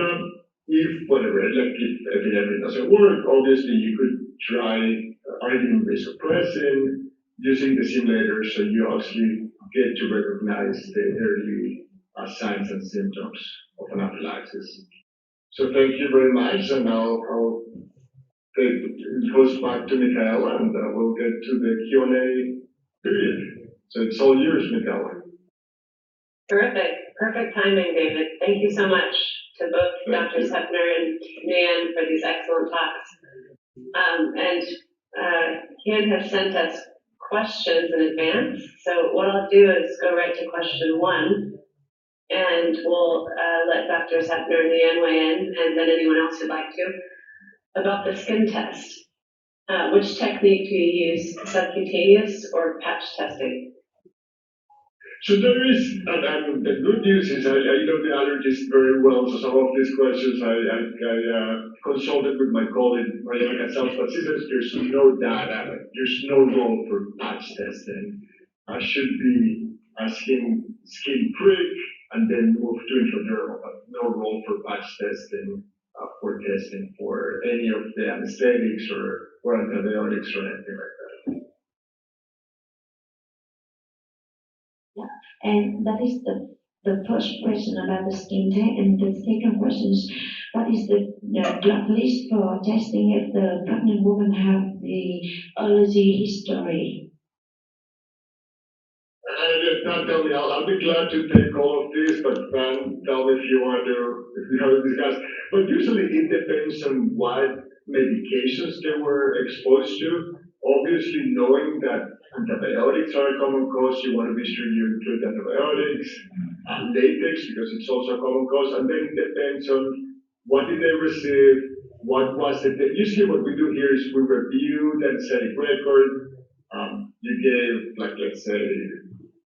if epinephrine doesn't work, obviously you could try arginine vasopressin using the simulator, so you actually get to recognize the early signs and symptoms of anaphylaxis. So thank you very much, and I'll take it goes back to Michaela, and we'll get to the Q&A period. So it's all yours, Michaela. Terrific. Perfect timing, David. Thank you so much to both Drs. Hepner and Nan for these excellent talks. Ken has sent us questions in advance. So what I'll do is go right to question 1, and we'll let Drs. Hepner and Nan weigh in, and then anyone else who'd like to, about the skin test. Which technique do you use, subcutaneous or patch testing? So there is, and the good news is I know the allergist very well, so some of these questions I consulted with my colleague, Maria Casals, but since there's no data, there's no role for patch testing. I should be asking skin prick and then move to intradermal, but no role for patch testing for testing for any of the anesthetics or antibiotics or anything like that. And that is the first question about the skin test, and the second question is, what is the blood list for testing if the pregnant woman have the allergy history? Don't tell me, I'll be glad to take all of this, but tell me if you want to discuss. But usually it depends on what medications they were exposed to. Obviously, knowing that antibiotics are a common cause, you want to be sure you include antibiotics, and latex, because it's also a common cause, and then it depends on what did they receive, what was it. Usually what we do here is we review the anesthetic record. You gave, like, let's say,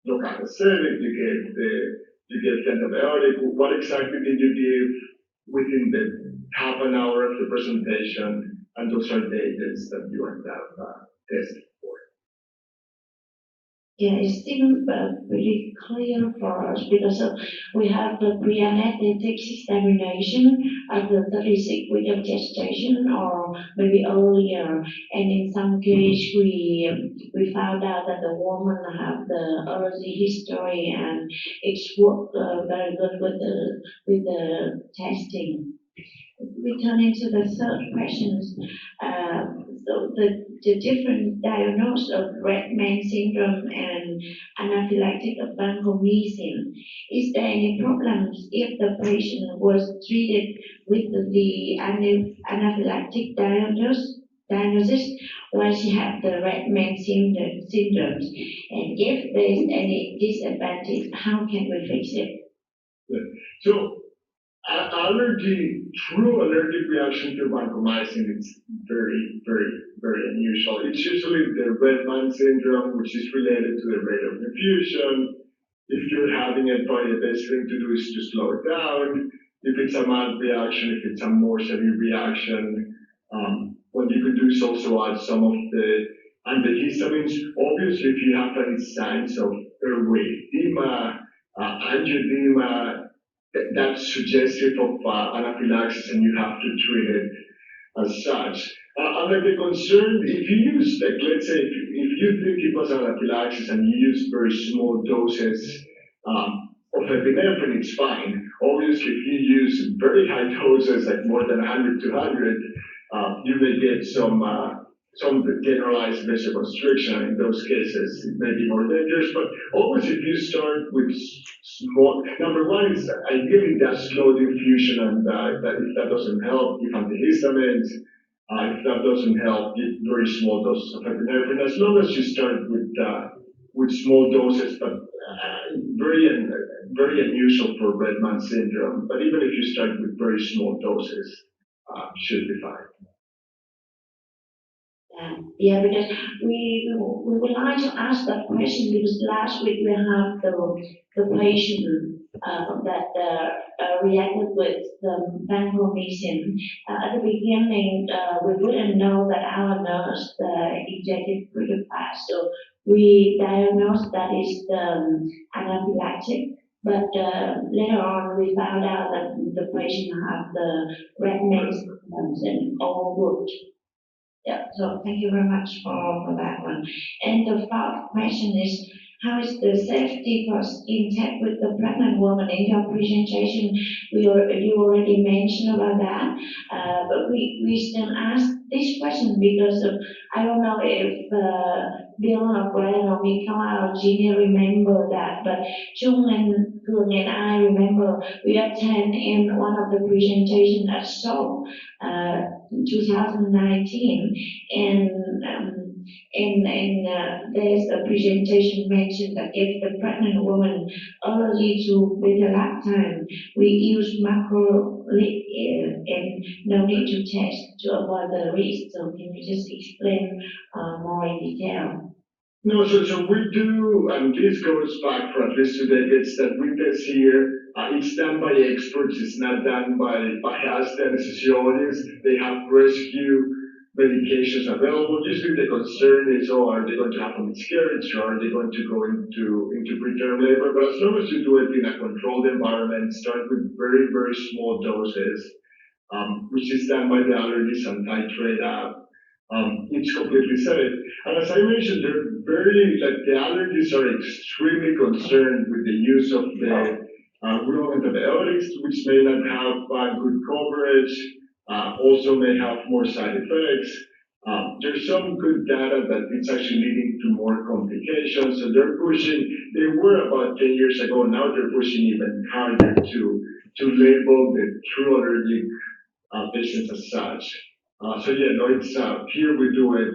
local anesthetic, you gave the antibiotic. What exactly did you give within the half an hour of the presentation? And those are data that you end up testing for. Yeah, it's still pretty clear for us because we have the pre-anesthetic examination at the 36th week of gestation or maybe earlier. And in some case, we found out that the woman have the allergy history, and it's worked very good with the testing. Returning to the third question, so the different diagnosis of red man syndrome and anaphylactic vancomycin, is there any problems if the patient was treated with the anaphylactic diagnosis while she had the red man syndrome? And if there is any disadvantage, how can we fix it? Yeah. So, true allergic reaction to vancomycin is very, very, very unusual. It's usually the red man syndrome, which is related to the rate of diffusion. If you're having it, probably the best thing to do is to slow it down. If it's a mild reaction, if it's a more severe reaction, what you could do is also add some of the antihistamines. Obviously, if you have any signs of airway edema, angioedema, that's suggestive of anaphylaxis, and you have to treat it as such. And like the concern, if you use, like, let's say, if you think it was anaphylaxis and you use very small doses of epinephrine, it's fine. Obviously, if you use very high doses, like more than 100, 200, you may get some generalized vasoconstriction. In those cases, it may be more dangerous, but always if you start with small, number one is ideally that slow diffusion, and that if that doesn't help, give antihistamines. If that doesn't help, give very small doses of epinephrine, as long as you start with small doses, but very unusual for red man syndrome. But even if you start with very small doses, should be fine. Yeah, because we would like to ask that question because last week we have the patient that reacted with the vancomycin. At the beginning, we wouldn't know that our nurse injected pretty fast, so we diagnosed that is the anaphylactic. But later on, we found out that the patient had the redness and all good. Yeah, so thank you very much for that one. And the fourth question is, how is the safety first intact with the pregnant woman? In your presentation, you already mentioned about that, but we still ask this question because I don't know if Bill or Glenn or Mikaela or Gina remember that, but Chung and Cường and I remember we attended in one of the presentations at Seoul. 2019, and there's a presentation mentioned that if the pregnant woman allergy to beta-lactam, we use macro and no need to test to avoid the risk. So can you just explain more in detail? No, so we do, and this goes back for at least 2 decades that we test here. It's done by experts, it's not done by us, the anesthesiologists. They have rescue medications available. Usually the concern is, oh, are they going to have a miscarriage or are they going to go into preterm labor? But as long as you do it in a controlled environment, start with very, very small doses, which is done by the allergists and titrate up. It's completely safe. And as I mentioned, the allergists are extremely concerned with the use of the real antibiotics, which may not have good coverage, also may have more side effects. There's some good data that it's actually leading to more complications. So they were about 10 years ago, now they're pushing even harder to label the true allergic patients as such. So yeah, no, it's here we do it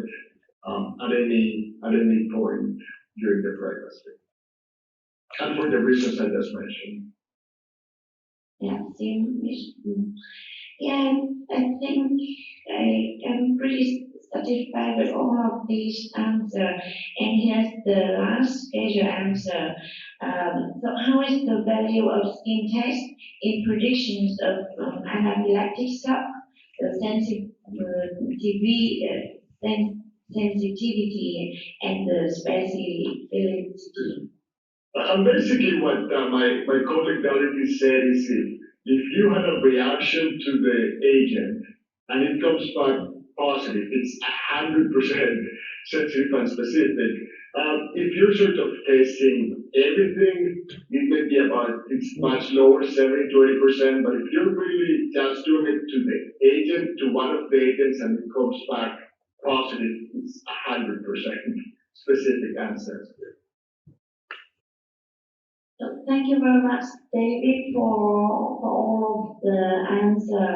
at any point during the pregnancy, and for the reasons I just mentioned. Yeah, yeah, I think I am pretty satisfied with all of these answers. And here's the last schedule answer. So how is the value of skin test in predictions of anaphylactic shock, the sensitivity and the specificity? And basically what my colleague Dorothy said is if you had a reaction to the agent and it comes back positive, it's 100% sensitive and specific. If you're sort of testing everything, it may be it's much lower, 70 to 80%, but if you're really just doing it to the agent, to one of the agents, and it comes back positive, it's 100% specific and sensitive. So thank you very much, David, for all of the answer.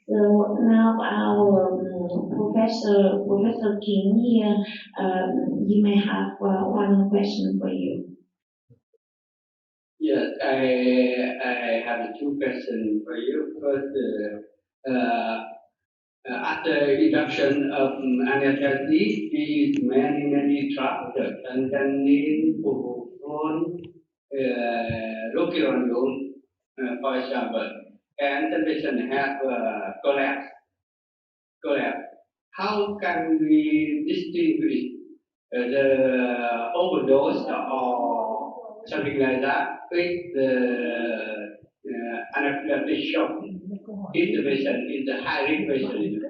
So now our Professor King here, he may have one question for you. Yes, I have two questions for you. First, after induction of anesthesia, we use many drugs, fentanyl, propofol, rocuronol, for example, and the patient have collapse. How can we distinguish the overdose or something like that with the anaphylactic shock in the patient, in the high-risk patient?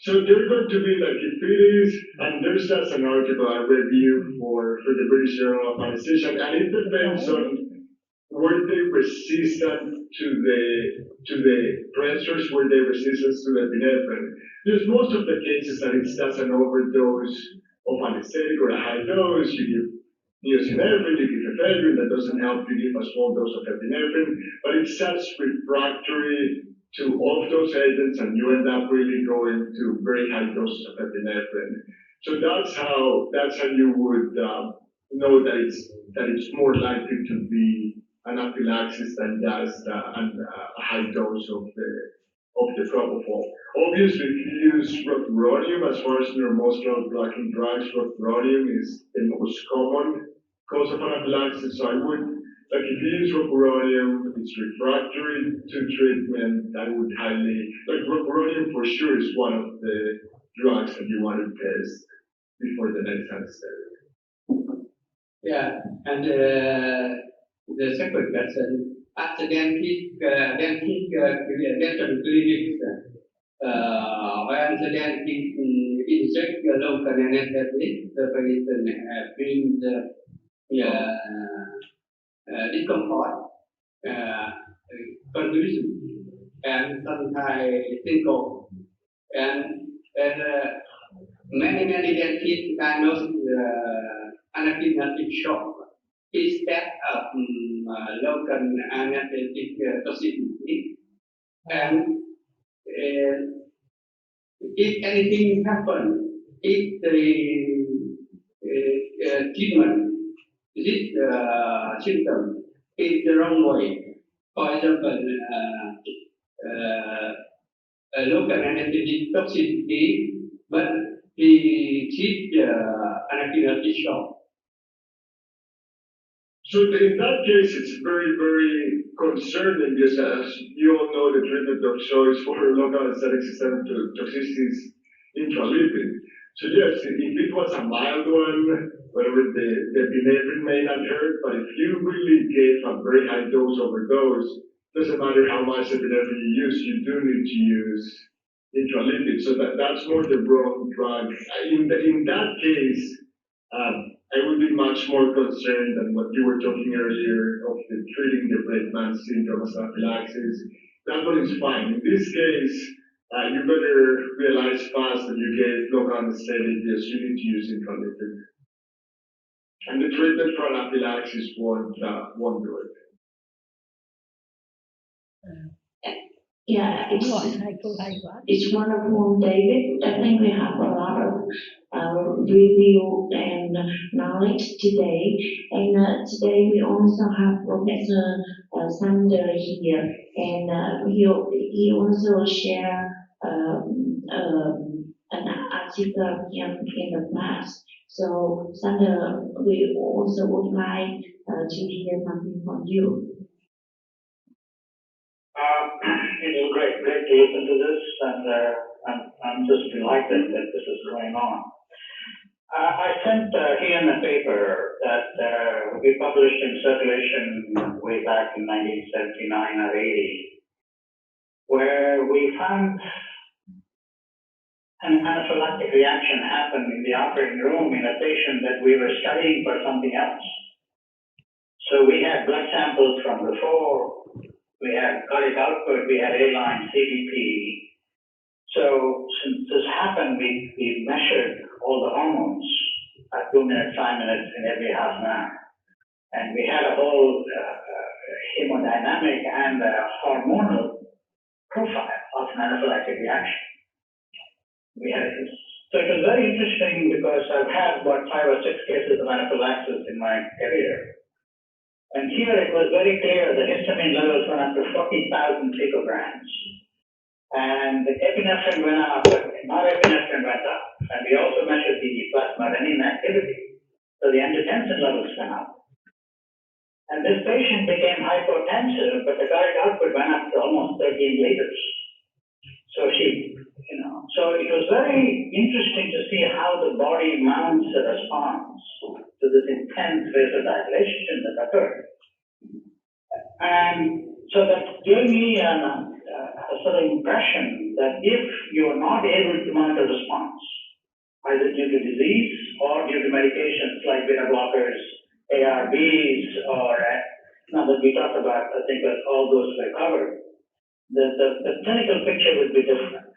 So they're going to be like, if it is, and there's just an article I reviewed for the British Journal of Anesthesia, and it depends on were they resistant to the pressures, were they resistant to the epinephrine. There's most of the cases that it's just an overdose of anesthetic or a high dose. You give neosynephrine, you give ephedrine, that doesn't help, you give a small dose of epinephrine, but it's just refractory to all of those agents, and you end up really going to very high doses of epinephrine. So that's how you would know that it's more likely to be anaphylaxis than just a high dose of of the propofol. Obviously, if you use rocuronium, as far as neuromuscular blocking drugs, rocuronium is the most common cause of anaphylaxis. So I would, like, if you use rocuronium, it's refractory to treatment, I would highly, like, rocuronium for sure is one of the drugs that you want to test before the next anesthetic. Yeah, and the second question, accidental dental clinics, when accidental inject local anesthetic, the patient feels discomfort, confusion, and sometimes single, and many dentists diagnose anaphylactic shock instead of local anesthetic toxicity. And if anything happens, if the treatment, this symptom is the wrong way, for example, local anesthetic toxicity, but he treat anaphylactic shock. So in that case, it's very, very concerning because, as you all know, the treatment of choice for local anesthetic system toxicity is intralipid. So yes, if it was a mild one, whatever, the epinephrine may not hurt, but if you really gave a very high dose overdose, doesn't matter how much epinephrine you use, you do need to use intralipid. So that's more the wrong drug. In that case, I would be much more concerned than what you were talking earlier of the treating the Braidman syndrome as anaphylaxis. That one is fine. In this case, you better realize fast that you gave local anesthetic because you need to use intralipid. And the treatment for anaphylaxis won't do it. Yeah, it's wonderful, David. I think we have a lot of review and knowledge today. And today we also have Professor Sander here, and he also share an article of him in the past. So Sander, we also would like to hear something from you. It's great to listen to this, and I'm just delighted that this is going on. I sent Ian a paper that we published in Circulation way back in 1979 or 80, where we found an anaphylactic reaction happen in the operating room in a patient that we were studying for something else. So we had blood samples from before. We had cardiac output, we had A-line, CDP. So since this happened, we measured all the hormones at 2 minutes, 5 minutes, in every half an hour. And we had a whole hemodynamic and hormonal profile of an anaphylactic reaction. So it was very interesting because I've had about 5 or 6 cases of anaphylaxis in my career. And here it was very clear the histamine levels went up to 40,000 picograms. And the epinephrine went up, but norepinephrine went up. And we also measured the plasma renin activity. So the angiotensin levels went up. And this patient became hypotensive, but the cardiac output went up to almost 13 liters. So so it was very interesting to see how the body mounts a response to this intense vasodilation that occurred. And so that gave me a sort of impression that if you are not able to mount a response, either due to disease or due to medications like beta blockers, ARBs, or now that we talked about, I think that all those were covered, the clinical picture would be different.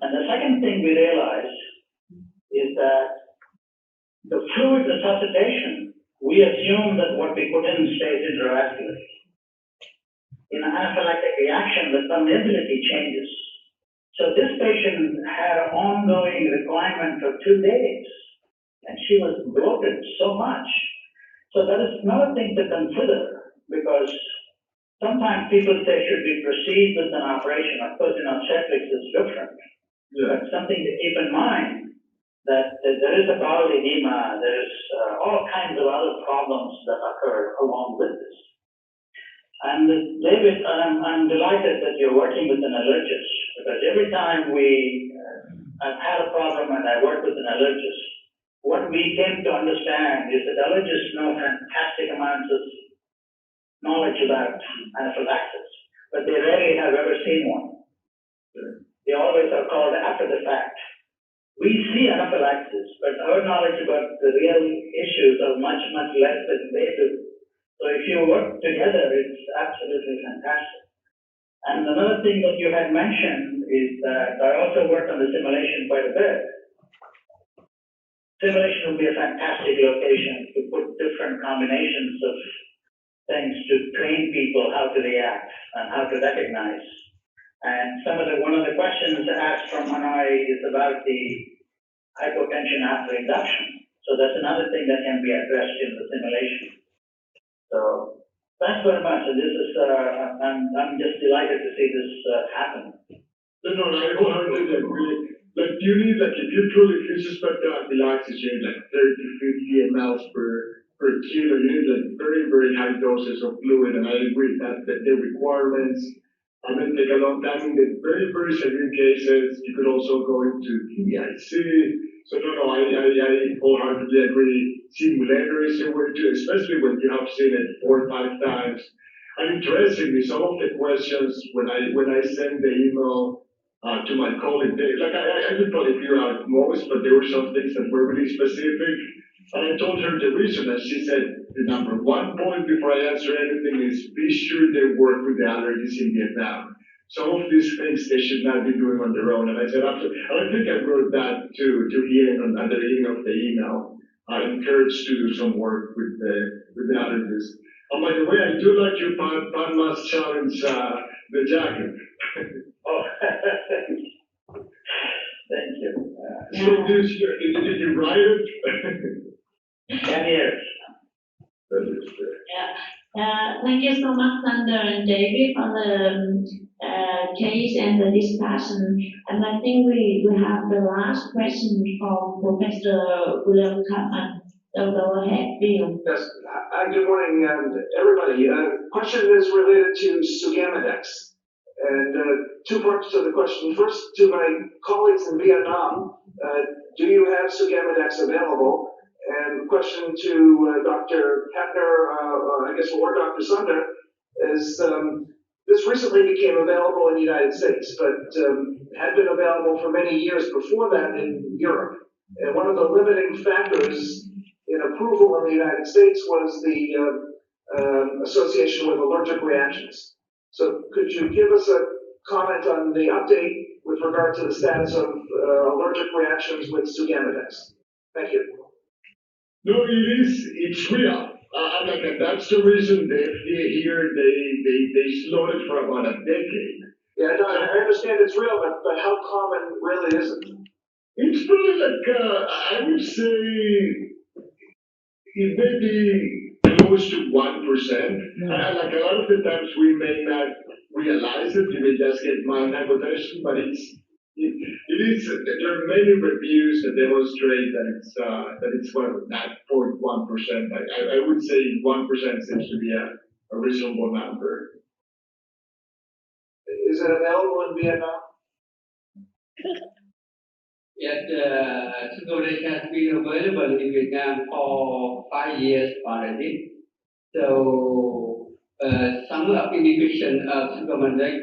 And the second thing we realized is that the fluid resuscitation, we assume that what we put in stays intravascularly. In an anaphylactic reaction, the permeability changes. So this patient had an ongoing requirement for 2 days, and she was bloated so much. So that is another thing to consider, because sometimes people say, should we proceed with an operation? Of course, checklist is different. Yeah. But something to keep in mind that there is a bowel edema, there's all kinds of other problems that occur along with this. And David, I'm delighted that you're working with an allergist, because every time I've had a problem and I work with an allergist, what we came to understand is that allergists know fantastic amounts of knowledge about anaphylaxis, but they rarely have ever seen one. They always are called after the fact. We see anaphylaxis, but our knowledge about the real issues are much, much less than they do. So if you work together, it's absolutely fantastic. And another thing that you had mentioned is that I also work on the simulation quite a bit. Simulation would be a fantastic location to put different combinations of things to train people how to react and how to recognize. And one of the questions asked from Hanoi is about the hypotension after induction. So that's another thing that can be addressed in the simulation. So thanks very much. And this is, I'm just delighted to see this happen. No, I wholeheartedly agree. Like, you need, like, if you suspect anaphylaxis, you need like 30 to 50 mLs per kilo. You need like very, very high doses of fluid. And I agree that the requirements may take a long time. In the very, very severe cases, you could also go into PIC. So I wholeheartedly agree. Simulator is a way to, especially when you have seen it 4 or 5 times. And interestingly, some of the questions when I send the email to my colleague, I could probably figure out most, but there were some things that were really specific. And I told her the reason, and she said the number one point before I answer anything is be sure they work with the allergists in Vietnam. Some of these things they should not be doing on their own. And I said, absolutely. And I think I wrote that to Ian at the beginning of the email. I encouraged to do some work with the allergists. And by the way, I do like your Pan must challenge the jacket. Oh, thank you. So did you write it? 10 years. Thank you so much, Sander and David, for the case and the discussion. And I think we have the last question from Professor William Kaplan. So go ahead, Bill. Yes. Good morning, everybody. Question is related to Sugamidex. And 2 parts to the question. First, to my colleagues in Vietnam, do you have Sugamidex available? And question to Dr. Hepner, I guess, or Dr. Sunder, is this recently became available in the United States, but had been available for many years before that in Europe. And one of the limiting factors in approval in the United States was the association with allergic reactions. So could you give us a comment on the update with regard to the status of allergic reactions with Sugamidex? Thank you. No, it's real. And that's the reason the FDA here, they slowed it for about a decade. Yeah, no, I understand it's real, but how common really is it? It's probably like, I would say, it may be close to 1%. Like a lot of the times we may not realize it, you may just get mild hypotension, but it is, there are many reviews that demonstrate that it's not 0.1%. I would say 1% seems to be a reasonable number. Is it available in Vietnam? Yes, Sugamidex has been available in Vietnam for 5 years already. So some application of Sugamidex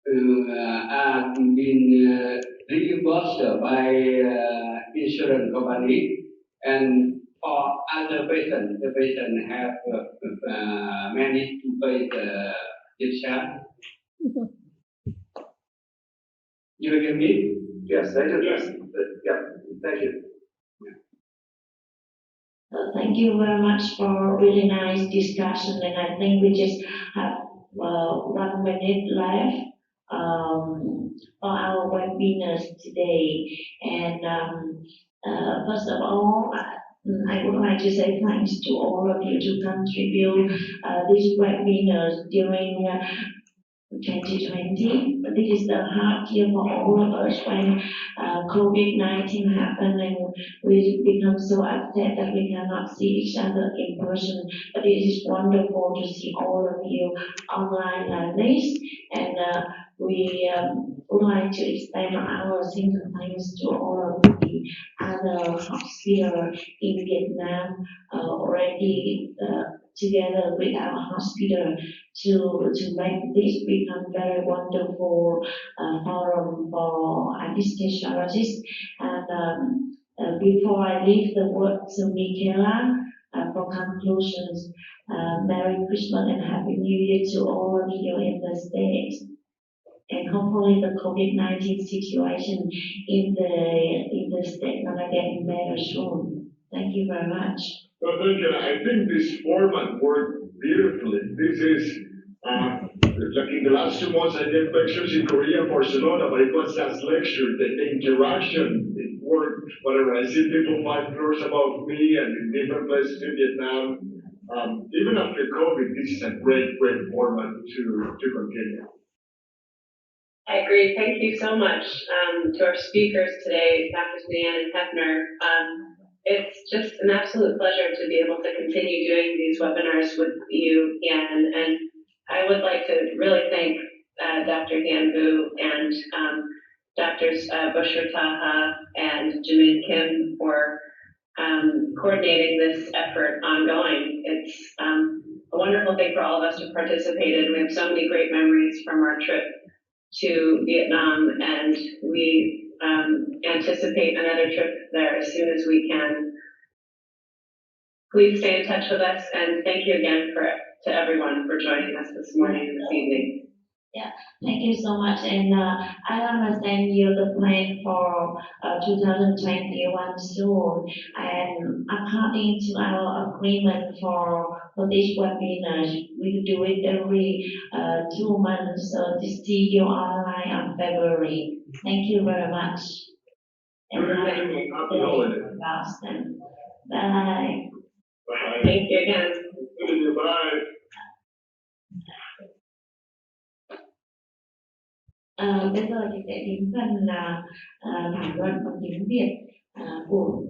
are been reimbursed by insurance company, and for other patients, the patient have managed to pay the discharge. You hear me? Yes, I do. Yes. Yeah, thank you. Thank you very much for really nice discussion, and I think we just have 1 minute left for our webinars today. And first of all, I would like to say thanks to all of you to contribute these webinars during 2020. This is the hard year for all of us when COVID-19 happened and we become so upset that we cannot see each other in person. But it is wonderful to see all of you online like this. And we would like to extend our sincere thanks to all of the other hospitals in Vietnam already together with our hospital to make this become very wonderful forum for anesthesiologists. And before I leave the word to Michaela for conclusions, Merry Christmas and Happy New Year to all of you in the States. And hopefully the COVID-19 situation in the state gonna get better soon. Thank you very much. Well, thank you. I think this format worked beautifully. This is, like in the last 2 months, I did lectures in Korea, Barcelona, but it was just lecture. The interaction, it worked. Whatever. I see people 5 floors above me and in different places in Vietnam. Even after COVID, this is a great format to continue. I agree. Thank you so much to our speakers today, Drs. VIjourdN and Hepner. It's just an absolute pleasure to be able to continue doing these webinars with you, Yan. And I would like to really thank Dr. Yan Vu and Drs. Bushra Taha and Jamin Kim for coordinating this effort ongoing. It's a wonderful thing for all of us to participate in. We have so many great memories from our trip to Vietnam, and we anticipate another trip there as soon as we can. Please stay in touch with us, and thank you again to everyone for joining us this morning and this evening. Yeah, thank you so much. And I want to send you the plan for 2021 soon. And according to our agreement for this webinar, we do it every 2 months. So to see you online on February. Thank you very much. And Happy holiday. Boston. Bye. Bye. Thank you again. Bye. Bây giờ thì sẽ đến phần là thảo luận bằng tiếng Việt của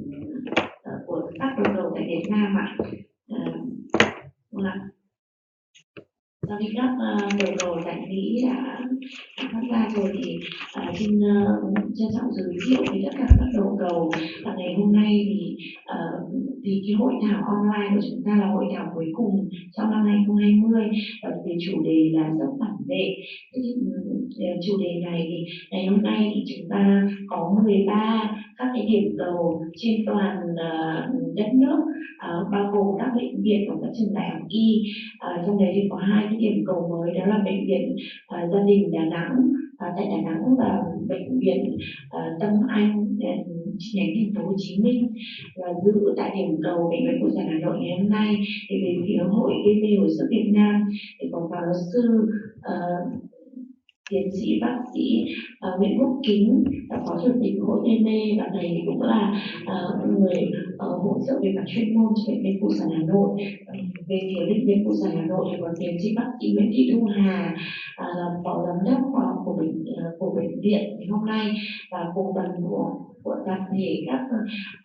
các đầu tại Việt Nam ạ. Sau khi các đầu tại Mỹ đã phát ra rồi thì xin trân trọng giới thiệu với tất cả các đầu ngày hôm nay thì cái hội thảo online của chúng ta là hội thảo cuối cùng trong năm 2020 về chủ đề là sống phản vệ. Chủ đề này thì ngày hôm nay thì chúng ta có 13 các cái điểm cầu trên toàn đất nước, bao gồm các bệnh viện và các trường đại học y. Trong đấy thì có 2 cái điểm cầu mới, đó là bệnh viện gia đình Đà Nẵng tại Đà Nẵng và bệnh viện Tâm Anh chi nhánh thành phố Hồ Chí Minh. Và dự tại điểm cầu bệnh viện Quốc gia Hà Nội ngày hôm nay thì về phía hội gây mê hồi sức Việt Nam thì có phó giáo sư tiến sĩ bác sĩ Nguyễn Quốc Kính là phó chủ tịch hội gây mê, và thầy cũng là người hỗ trợ về mặt chuyên môn cho bệnh viện Phụ sản Hà Nội. Về phía bệnh viện Phụ sản Hà Nội thì có tiến sĩ bác sĩ Nguyễn Thị Thanh là phó giám đốc của bệnh viện ngày hôm nay, và cùng đoàn của toàn thể các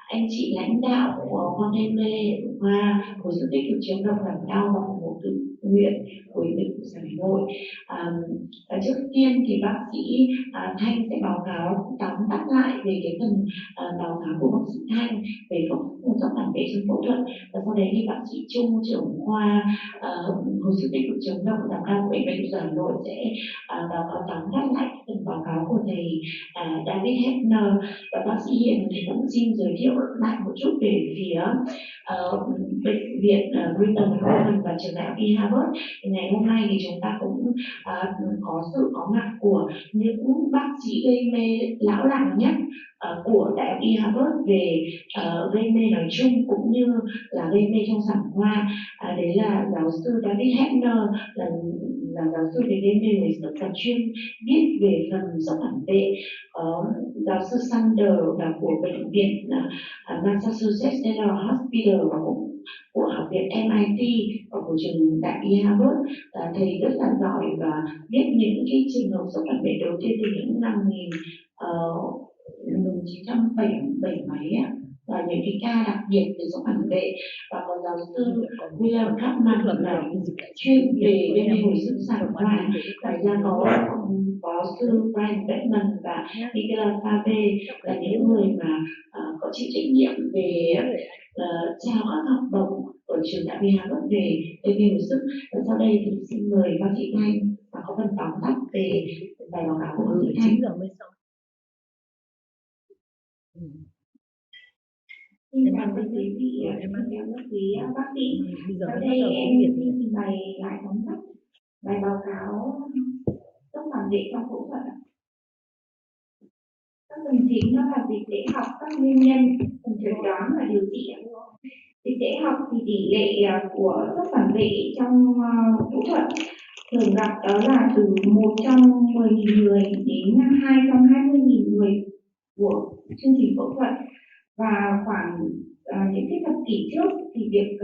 anh chị lãnh đạo của khoa gây mê và hồi sức tích cực chống độc giảm đau và phục vụ tự nguyện của bệnh viện Phụ sản Hà Nội. Trước tiên thì bác sĩ Thanh sẽ báo cáo tóm tắt lại về cái phần báo cáo của bác sĩ Thanh về phẫu thuật phản vệ trong phẫu thuật, và sau đấy thì bác sĩ Trung, trưởng khoa hồi sức tích cực chống độc giảm đau của bệnh viện Phụ sản Hà Nội sẽ báo cáo tóm tắt lại phần báo cáo của thầy David Hepner, và bác sĩ Hiền thì cũng xin giới thiệu lại một chút về phía bệnh viện Brigham và trường đại học y Harvard. Ngày hôm nay thì chúng ta cũng có sự có mặt của những bác sĩ gây mê lão làng nhất của đại học y Harvard về gây mê nói chung cũng như là gây mê trong sản khoa. Đấy là giáo sư David Hepner là giáo sư về đêm mê hồi sức và chuyên viết về phần sốc phản vệ. Có giáo sư Sander là của bệnh viện Massachusetts General Hospital và của học viện MIT và của trường đại y Harvard. Thầy rất là giỏi và viết những cái trường hợp sốc phản vệ đầu tiên từ những năm 1970 mấy và những cái ca đặc biệt về sốc phản vệ. Và có giáo sư William Kaplan là chuyên về đêm mê hồi sức sản khoa. Ngoài ra có sư Bệnh và Nicola Fave là những người mà có chịu trách nhiệm về trao các học bổng ở trường đại học Harvard về đêm mê hồi sức. Và sau đây thì xin mời bác sĩ Thanh và có phần tóm tắt về bài báo cáo của bác sĩ Thanh. Xin chào các quý vị, xin chào các quý bác sĩ. Sau đây em xin trình bày lại tóm tắt bài báo cáo sốc phản vệ trong phẫu thuật. Các phần chính đó là dịch tễ học, các nguyên nhân, phần chẩn đoán và điều trị. Dịch tễ học thì tỷ lệ của sốc phản vệ trong phẫu thuật thường gặp đó là từ 1 trong 10.000 người đến 2 trong 20.000 người của chương trình phẫu thuật. Và khoảng những cái thập kỷ trước thì việc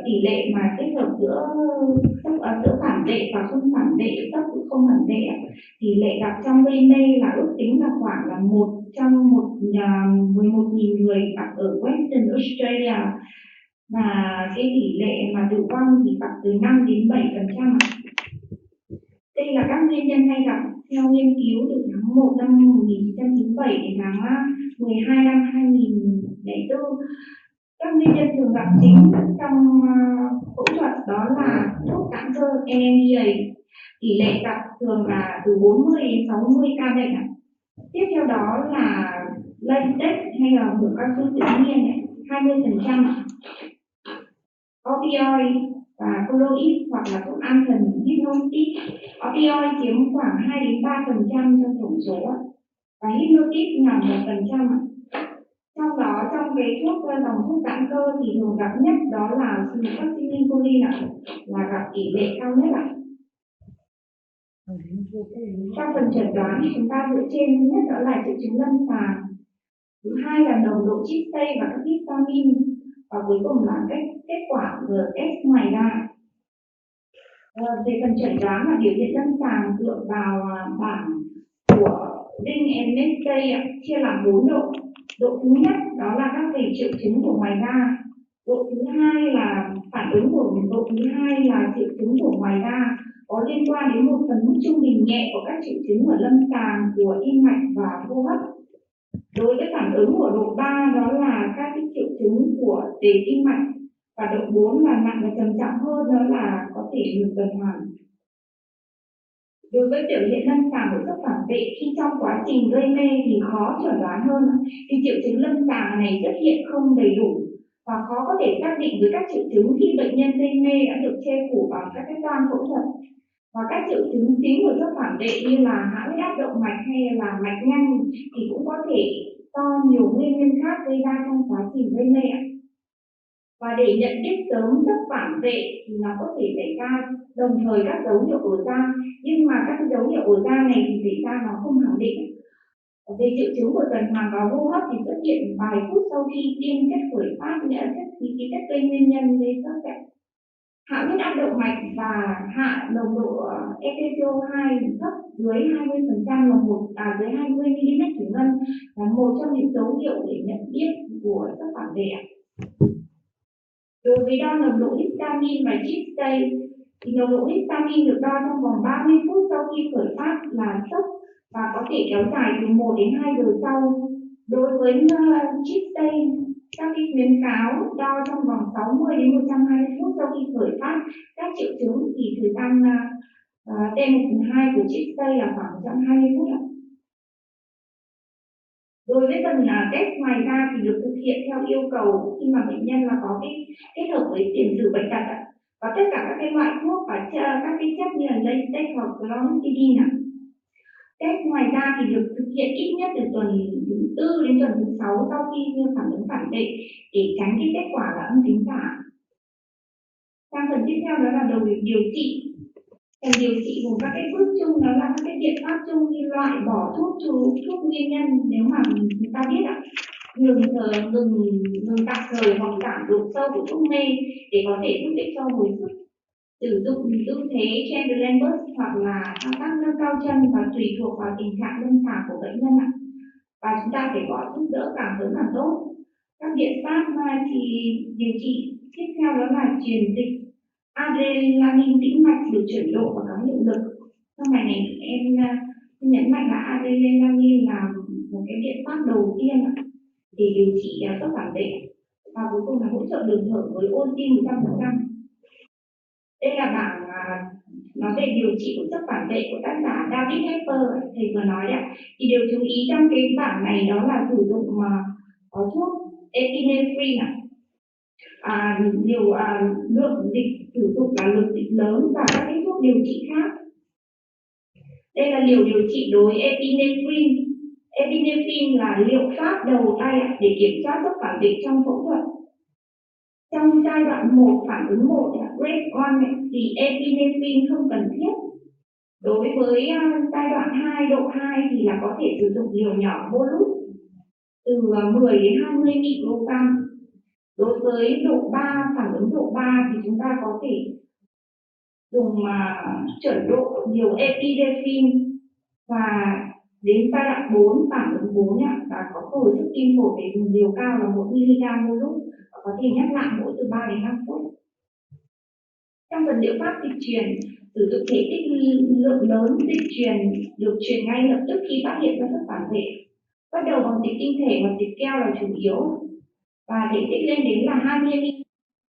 tỷ lệ mà kết hợp giữa phản vệ và không phản vệ, sốc cũng không phản vệ, tỷ lệ gặp trong gây mê là ước tính là khoảng là 1 trong 11.000 người gặp ở Western Australia, và cái tỷ lệ mà tử vong thì gặp từ 5 đến 7%. Đây là các nguyên nhân hay gặp theo nghiên cứu từ tháng 1 năm 1997 đến tháng 12 năm 2004. Các nguyên nhân thường gặp chính trong phẫu thuật đó là thuốc giãn cơ NMDA, tỷ lệ gặp thường là từ 40 đến 60 ca bệnh. Tiếp theo đó là latex hay là mủ cao su tự nhiên 20%, opioid và colloid hoặc là thuốc an thần hypnotic. Opioid chiếm khoảng 2 đến 3% trong tổng số và hypnotic là 1%. Trong đó trong cái dòng thuốc giãn cơ thì thường gặp nhất đó là acetylcholine là gặp tỷ lệ cao nhất ạ. Trong phần chẩn đoán thì chúng ta dựa trên thứ nhất đó là triệu chứng lâm sàng, thứ hai là nồng độ tryptase và các histamine, và cuối cùng là kết quả test ngoài ra. Về phần chẩn đoán và biểu hiện lâm sàng dựa vào bảng của Ring and Nestay chia làm 4 độ. Độ thứ nhất đó là các về triệu chứng của ngoài da. Độ thứ hai là phản ứng của độ thứ hai là triệu chứng của ngoài da có liên quan đến một phần mức trung bình nhẹ của các triệu chứng ở lâm sàng của tim mạch và hô hấp. Đối với phản ứng của độ 3 đó là các triệu chứng của tề tim mạch, và độ 4 là nặng và trầm trọng hơn đó là có thể ngừng tuần hoàn. Đối với biểu hiện lâm sàng của sốc phản vệ khi trong quá trình gây mê thì khó chẩn đoán hơn, vì triệu chứng lâm sàng này xuất hiện không đầy đủ và khó có thể xác định với các triệu chứng khi bệnh nhân gây mê đã được che phủ bằng các cái toan phẫu thuật. Và các triệu chứng chính của sốc phản vệ như là hạ huyết áp động mạch hay là mạch nhanh thì cũng có thể do nhiều nguyên nhân khác gây ra trong quá trình gây mê. Và để nhận biết sớm sốc phản vệ thì nó có thể xảy ra đồng thời các dấu hiệu ở da, nhưng mà các dấu hiệu ở da này thì xảy ra nó không khẳng định. Về triệu chứng của tuần hoàn và hô hấp thì xuất hiện vài phút sau khi tiêm chất khởi phát, nghĩa là chất gây nguyên nhân gây sốc phản. Hạ huyết áp động mạch và hạ nồng độ FeNO2 thấp dưới 20% là dưới 20 mm thủy ngân là một trong những dấu hiệu để nhận biết của sốc phản vệ. Đối với đo nồng độ histamine và tryptase thì nồng độ histamine được đo trong vòng 30 phút sau khi khởi phát là sốc và có thể kéo dài từ 1 đến 2 giờ sau. Đối với tryptase, các khuyến cáo đo trong vòng 60 đến 120 phút sau khi khởi phát các triệu chứng thì thời gian T1/2 của tryptase là khoảng 120 phút. Đối với phần test ngoài da thì được thực hiện theo yêu cầu khi mà bệnh nhân là có cái kết hợp với tiền sử bệnh tật và tất cả các cái loại thuốc và các cái chất như là latex hoặc chlorhexidine. Test ngoài da thì được thực hiện ít nhất từ tuần thứ 4 đến tuần thứ 6 sau khi phản ứng phản vệ để tránh cái kết quả là âm tính giả. Sang phần tiếp theo đó là đầu điều trị. Phần điều trị gồm các cái bước chung, đó là các cái biện pháp chung như loại bỏ thuốc nguyên nhân nếu mà chúng ta biết ạ, ngừng tạm thời hoặc giảm độ sâu của thuốc mê để có thể giúp ích cho hồi sức, sử dụng tư thế Chandler hoặc là thao tác nâng cao chân và tùy thuộc vào tình trạng lâm sàng của bệnh nhân ạ. Và chúng ta phải gọi giúp đỡ càng sớm càng tốt. Các biện pháp thì điều trị tiếp theo đó là truyền dịch adrenaline tĩnh mạch được chuyển độ và có hiệu lực. Trong bài này em nhấn mạnh là adrenaline là một cái biện pháp đầu tiên để điều trị sốc phản vệ, và cuối cùng là hỗ trợ đường thở với oxy 100%. Đây là bảng nói về điều trị của sốc phản vệ của tác giả David Hepner, thầy vừa nói đấy. Thì điều chú ý trong cái bảng này đó là sử dụng có thuốc epinephrine lượng dịch sử dụng là lượng dịch lớn và các cái thuốc điều trị khác. Đây là liều điều trị đối epinephrine. Epinephrine là liệu pháp đầu tay để kiểm soát sốc phản vệ trong phẫu thuật. Trong giai đoạn 1, phản ứng 1, grade 1 thì epinephrine không cần thiết. Đối với giai đoạn 2, độ 2 thì là có thể sử dụng liều nhỏ bolus từ 10 đến 20 microgram. Đối với độ 3, phản ứng độ 3 thì chúng ta có thể dùng chuẩn độ liều epinephrine, và đến giai đoạn 4, phản ứng 4 và có hồi sức tim phổi để dùng liều cao là 1 mg bolus, và có thể nhắc lại mỗi từ 3 đến 5 phút. Trong phần liệu pháp dịch truyền, sử dụng thể tích lượng lớn dịch truyền được truyền ngay lập tức khi phát hiện ra sốc phản vệ. Bắt đầu bằng dịch tinh thể hoặc dịch keo là chủ yếu, và thể tích lên đến là 20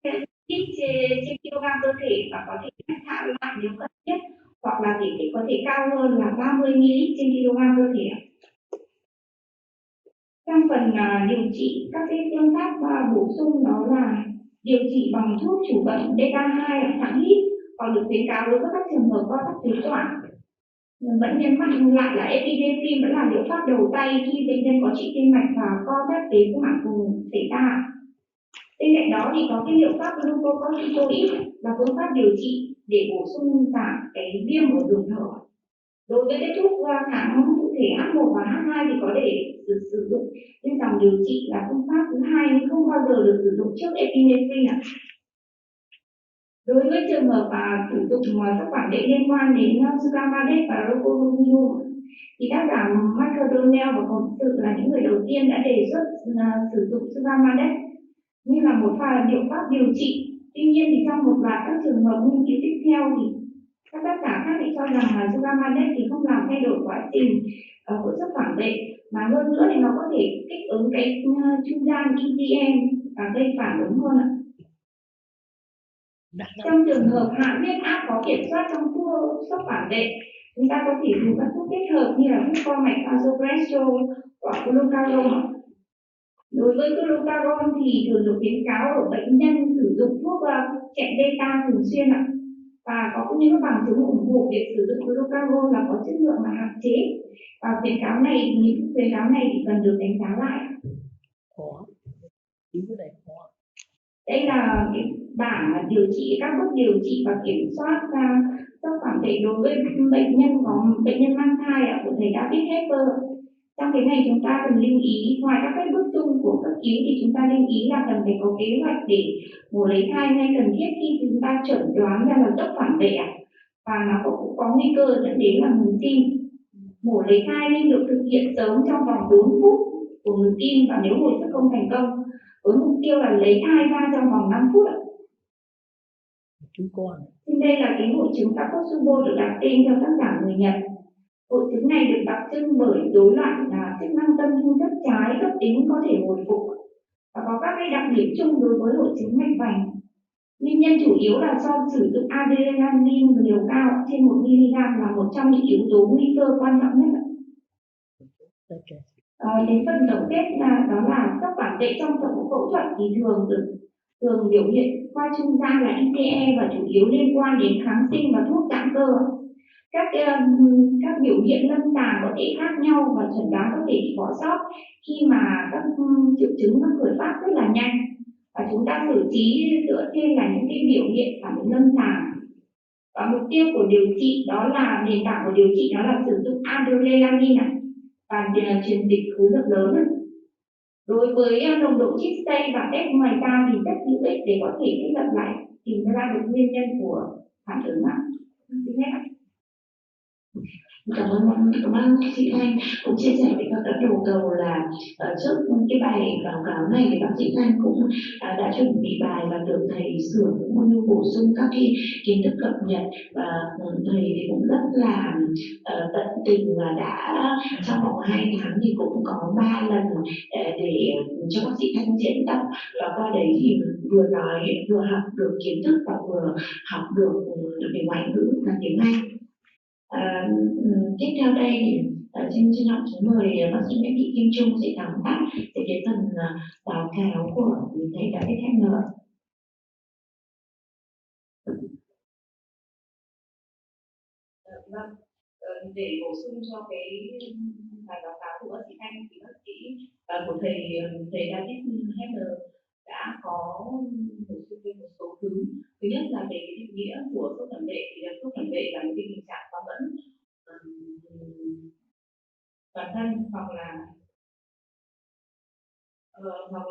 ml trên kg cơ thể, và có thể hạ lại nếu cần thiết, hoặc là thể tích có thể cao hơn là 30 ml trên kg cơ thể. Trong phần điều trị, các cái phương pháp bổ sung đó là điều trị bằng thuốc chủ bệnh beta-2 thẳng hít, còn được khuyến cáo đối với các trường hợp co thắt phế quản. Vẫn nhấn mạnh lại là epinephrine vẫn là liệu pháp đầu tay khi bệnh nhân có trĩ tim mạch và co thắt phế quản cùng xảy ra. Bên cạnh đó thì có cái liệu pháp glucocorticoid là phương pháp điều trị để bổ sung giảm cái viêm ở đường thở. Đối với cái thuốc kháng cụ thể H1 và H2 thì có thể được sử dụng, nhưng dòng điều trị là phương pháp thứ hai nhưng không bao giờ được sử dụng trước epinephrine. Đối với trường hợp sử dụng sốc phản vệ liên quan đến sugammadex và rocuronium thì tác giả Michael Donnell và cộng sự là những người đầu tiên đã đề xuất sử dụng sugammadex như là một liệu pháp điều trị. Tuy nhiên thì trong một loạt các trường hợp nghiên cứu tiếp theo thì các tác giả khác thì cho rằng là sugammadex thì không làm thay đổi quá trình của sốc phản vệ, mà hơn nữa thì nó có thể kích ứng cái trung gian ECM và gây phản ứng hơn ạ. Trong trường hợp hạ huyết áp có kiểm soát trong sốc phản vệ, chúng ta có thể dùng các thuốc kết hợp như là thuốc co mạch vasoprestor hoặc glucagon. Đối với glucagon thì thường được khuyến cáo ở bệnh nhân sử dụng thuốc chẹn beta thường xuyên ạ, và có những bằng chứng ủng hộ việc sử dụng glucagon là có chất lượng mà hạn chế, và khuyến cáo này thì cần được đánh giá lại. Đây là cái bảng điều trị, các bước điều trị và kiểm soát sốc phản vệ đối với bệnh nhân mang thai của thầy David Hepner. Trong cái này chúng ta cần lưu ý, ngoài các cái bước chung của cấp cứu thì chúng ta lưu ý là cần phải có kế hoạch để mổ lấy thai ngay cần thiết khi chúng ta chẩn đoán ra là sốc phản vệ, và nó cũng có nguy cơ dẫn đến là ngừng tim. Mổ lấy thai nên được thực hiện sớm trong vòng 4 phút của ngừng tim, và nếu hồi sức không thành công với mục tiêu là lấy thai ra trong vòng 5 phút. Trên đây là cái hội chứng Takotsubo được đặt tên theo tác giả người Nhật. Hội chứng này được đặc trưng bởi rối loạn chức năng tâm thu thất trái cấp tính có thể hồi phục, và có các cái đặc điểm chung đối với hội chứng mạch vành. Nguyên nhân chủ yếu là do sử dụng adrenaline liều cao trên 1 mg là một trong những yếu tố nguy cơ quan trọng nhất. Đến phần tổng kết đó là sốc phản vệ trong phẫu thuật thì thường biểu hiện qua trung gian là ICE và chủ yếu liên quan đến kháng sinh và thuốc giãn cơ. Các biểu hiện lâm sàng có thể khác nhau và chẩn đoán có thể bị bỏ sót khi mà các triệu chứng nó khởi phát rất là nhanh. và chúng ta xử trí dựa trên là những cái biểu hiện phản ứng lâm sàng. Và mục tiêu của điều trị đó là nền tảng của điều trị đó là sử dụng adrenaline và truyền dịch khối lượng lớn. Đối với nồng độ chích stay và test ngoài da thì rất hữu ích để có thể thiết lập lại tìm ra được nguyên nhân của phản ứng ạ. Cảm ơn chị Thanh cũng chia sẻ với các đầu cầu là trước cái bài báo cáo này thì bác sĩ Thanh cũng đã chuẩn bị bài và được thầy sửa cũng như bổ sung các cái kiến thức cập nhật, và thầy thì cũng rất là tận tình và đã trong vòng 2 tháng thì cũng có 3 lần để cho bác sĩ Thanh diễn tập, và qua đấy thì vừa nói vừa học được kiến thức và vừa học được về ngoại ngữ và tiếng Anh. Tiếp theo đây thì xin học mời bác sĩ Nguyễn Thị Thanh sẽ tóm tắt về cái phần báo cáo của thầy David Hepner. Vâng, để bổ sung cho cái bài báo cáo của bác sĩ Thanh thì bác sĩ của thầy David Hepner đã có bổ sung thêm một số thứ. Thứ nhất là về cái định nghĩa của sốt phản vệ, thì sốt phản vệ là một cái tình trạng có vẫn toàn thân hoặc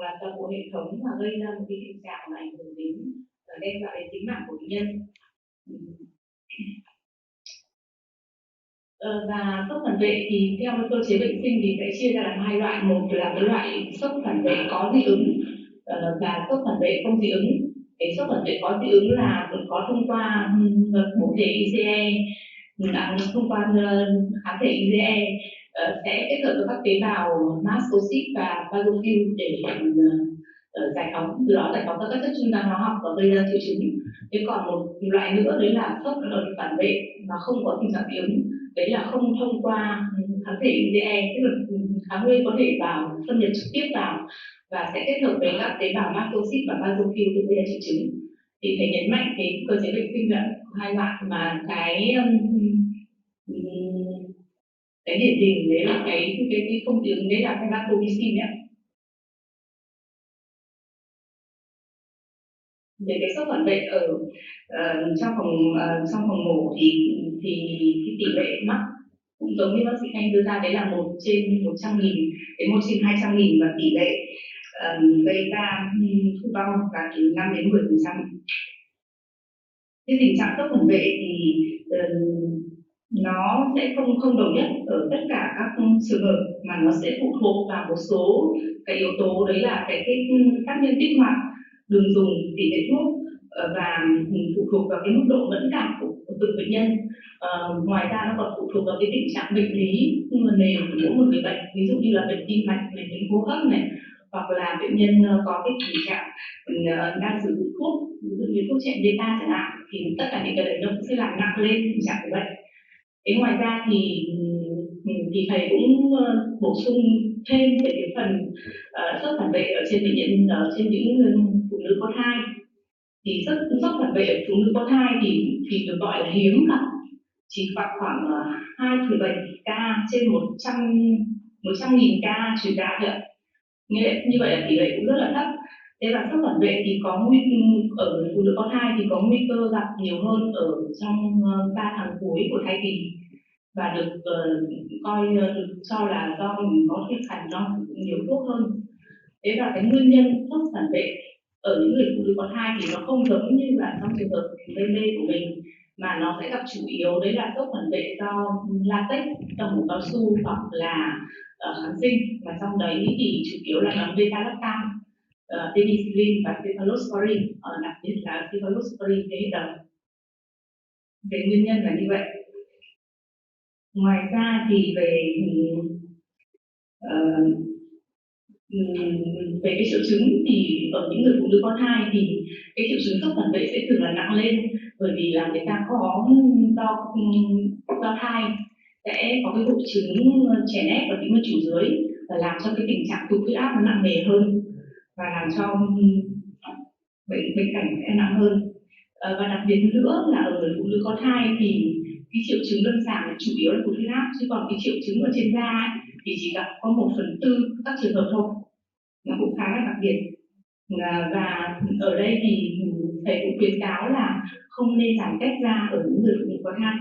là toàn bộ hệ thống mà gây ra một cái tình trạng là ảnh hưởng đến đe dọa đến tính mạng của bệnh nhân. Và sốc phản vệ thì theo cơ chế bệnh sinh thì sẽ chia ra làm 2 loại. Một là cái loại sốc phản vệ có dị ứng và sốc phản vệ không dị ứng. Cái sốc phản vệ có dị ứng là có thông qua bổ thể IgE, thông qua kháng thể IgE sẽ kết hợp với các tế bào mastocyt và basophil để giải phóng, từ đó giải phóng các chất trung gian hóa học và gây ra triệu chứng. Thế còn một loại nữa đấy là sốc phản vệ mà không có tình trạng dị ứng, đấy là không thông qua kháng thể IgE, tức là kháng nguyên có thể vào xâm nhập trực tiếp vào và sẽ kết hợp với các tế bào mastocyt và basophil để gây ra triệu chứng. Thì thầy nhấn mạnh cái cơ chế bệnh sinh là 2 loại, mà cái điển hình đấy là cái không dị ứng đấy là cái vancomycin ạ. Về cái sốc phản vệ ở trong phòng mổ thì cái tỷ lệ mắc cũng giống như bác sĩ Thanh đưa ra, đấy là 1 trên 100.000 đến 1 trên 200.000, và tỷ lệ gây ra tử vong là từ 5 đến 10%. Cái tình trạng sốc phản vệ thì nó sẽ không đồng nhất ở tất cả các trường hợp, mà nó sẽ phụ thuộc vào một số cái yếu tố, đấy là cái tác nhân kích hoạt, đường dùng, tỷ lệ thuốc và phụ thuộc vào cái mức độ mẫn cảm của từng bệnh nhân. Ngoài ra nó còn phụ thuộc vào cái tình trạng bệnh lý nền của mỗi một người bệnh, ví dụ như là bệnh tim mạch này, bệnh hô hấp này, hoặc là bệnh nhân có cái tình trạng đang sử dụng thuốc, ví dụ như thuốc chèn beta chẳng hạn, thì tất cả những cái đấy nó sẽ làm nặng lên tình trạng của bệnh. Thế ngoài ra thì thầy cũng bổ sung thêm về cái phần sốc phản vệ ở trên bệnh nhân, trên những phụ nữ có thai. Thì sốc phản vệ ở phụ nữ có thai thì được gọi là hiếm gặp, chỉ khoảng 2,7 ca trên 100.000 ca truyền đại thôi. Như vậy là tỷ lệ cũng rất là thấp. Thế và sốc phản vệ thì có ở phụ nữ có thai thì có nguy cơ gặp nhiều hơn ở trong 3 tháng cuối của thai kỳ, và được được cho là do mình có cái khả năng sử dụng nhiều thuốc hơn. Thế và cái nguyên nhân sốc phản vệ ở những người phụ nữ có thai thì nó không giống như là trong trường hợp gây mê của mình, mà nó sẽ gặp chủ yếu đấy là sốc phản vệ do latex, do mũ cao su hoặc là kháng sinh, mà trong đấy thì chủ yếu là nhóm beta-lactam, penicillin và cephalosporin, đặc biệt là cephalosporin thế hệ đầu. Về nguyên nhân là như vậy. Ngoài ra thì về cái triệu chứng thì ở những người phụ nữ có thai thì cái triệu chứng sốc phản vệ sẽ thường là nặng lên, bởi vì là người ta có do thai sẽ có cái hội chứng chèn ép vào tĩnh mạch chủ dưới và làm cho cái tình trạng tụt huyết áp nó nặng nề hơn và làm cho bệnh cảnh sẽ nặng hơn. Và đặc biệt nữa là ở người phụ nữ có thai thì cái triệu chứng lâm sàng chủ yếu là tụt huyết áp, chứ còn cái triệu chứng ở trên da thì chỉ gặp có 1/4 các trường hợp thôi, nó cũng khá là đặc biệt. Và ở đây thì thầy cũng khuyến cáo là không nên làm test da ở những người phụ nữ có thai.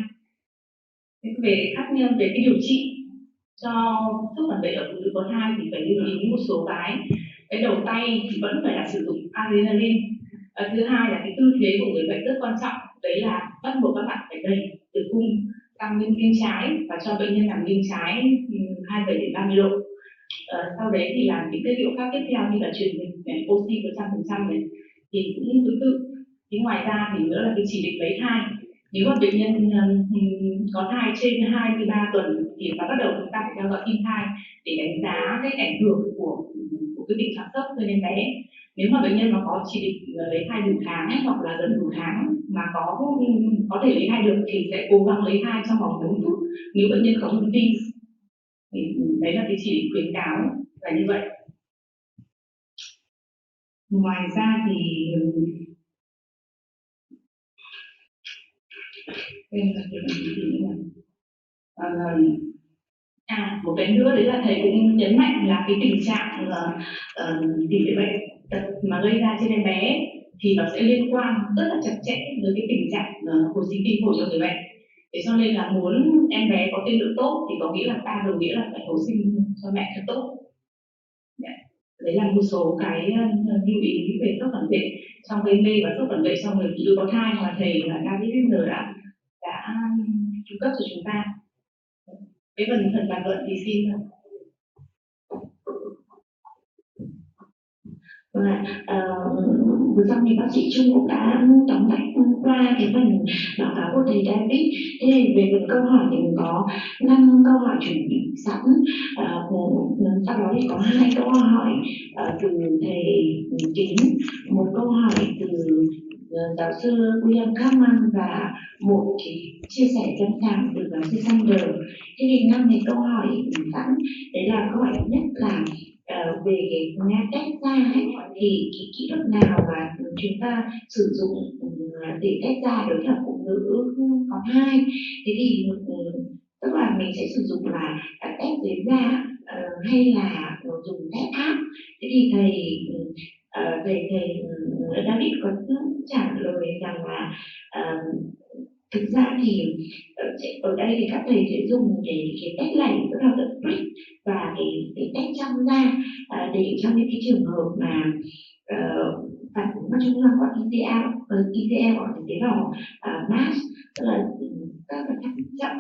Về cái điều trị cho thuốc phản vệ ở phụ nữ có thai thì phải lưu ý một số cái đầu tay thì vẫn phải là sử dụng adrenaline. Thứ hai là cái tư thế của người bệnh rất quan trọng, đấy là bắt buộc các bạn phải đẩy tử cung tăng lên nghiêng trái và cho bệnh nhân nằm nghiêng trái 27 đến 30 độ. Sau đấy thì làm những cái liệu pháp tiếp theo như là truyền dịch này, oxy 100% này thì cũng tương tự. Thì ngoài ra thì nữa là cái chỉ định lấy thai. Nếu mà bệnh nhân có thai trên 23 tuần thì bắt đầu chúng ta phải theo dõi tim thai để đánh giá cái ảnh hưởng của cái tình trạng sốc lên em bé. Nếu mà bệnh nhân mà có chỉ định lấy thai đủ tháng hoặc là gần đủ tháng mà có thể lấy thai được thì sẽ cố gắng lấy thai trong vòng 4 phút nếu bệnh nhân có ngừng tim. Thì đấy là cái chỉ định khuyến cáo là như vậy. Ngoài ra thì một cái nữa đấy là thầy cũng nhấn mạnh là cái tình trạng tỷ lệ bệnh tật mà gây ra trên em bé thì nó sẽ liên quan rất là chặt chẽ với cái tình trạng hồi sinh tim phổi cho người bệnh. Thế cho nên là muốn em bé có tiên lượng tốt thì có nghĩa là ta đồng nghĩa là phải hồi sinh cho mẹ thật tốt. Đấy là một số cái lưu ý về sốc phản vệ trong gây mê và sốc phản vệ trong người phụ nữ có thai mà thầy Hepner đã cung cấp cho chúng ta. Cái phần bàn luận thì xin. Vừa xong thì bác sĩ Trung cũng đã tóm tắt qua cái phần báo cáo của thầy David. Thế thì về phần câu hỏi thì mình có 5 câu hỏi chuẩn bị sẵn. Sau đó thì có 2 câu hỏi từ thầy Kính, một câu hỏi từ giáo sư William Kaufman và một cái chia sẻ tâm trạng từ giáo sư Sander. Thế thì 5 cái câu hỏi sẵn. Đấy là câu hỏi thứ nhất là về cái test da thì cái kỹ thuật nào mà chúng ta sử dụng để test da đối với phụ nữ có thai. Thế thì tức là mình sẽ sử dụng là test dưới da hay là dùng test app. Thế thì thầy David có trả lời rằng là thực ra thì ở đây thì các thầy sẽ dùng cái test này, tức là trick và cái test trong da để cho những cái trường hợp mà phản ứng mà chúng ta gọi ICL gọi là tế bào mass, tức là các cái tác chậm.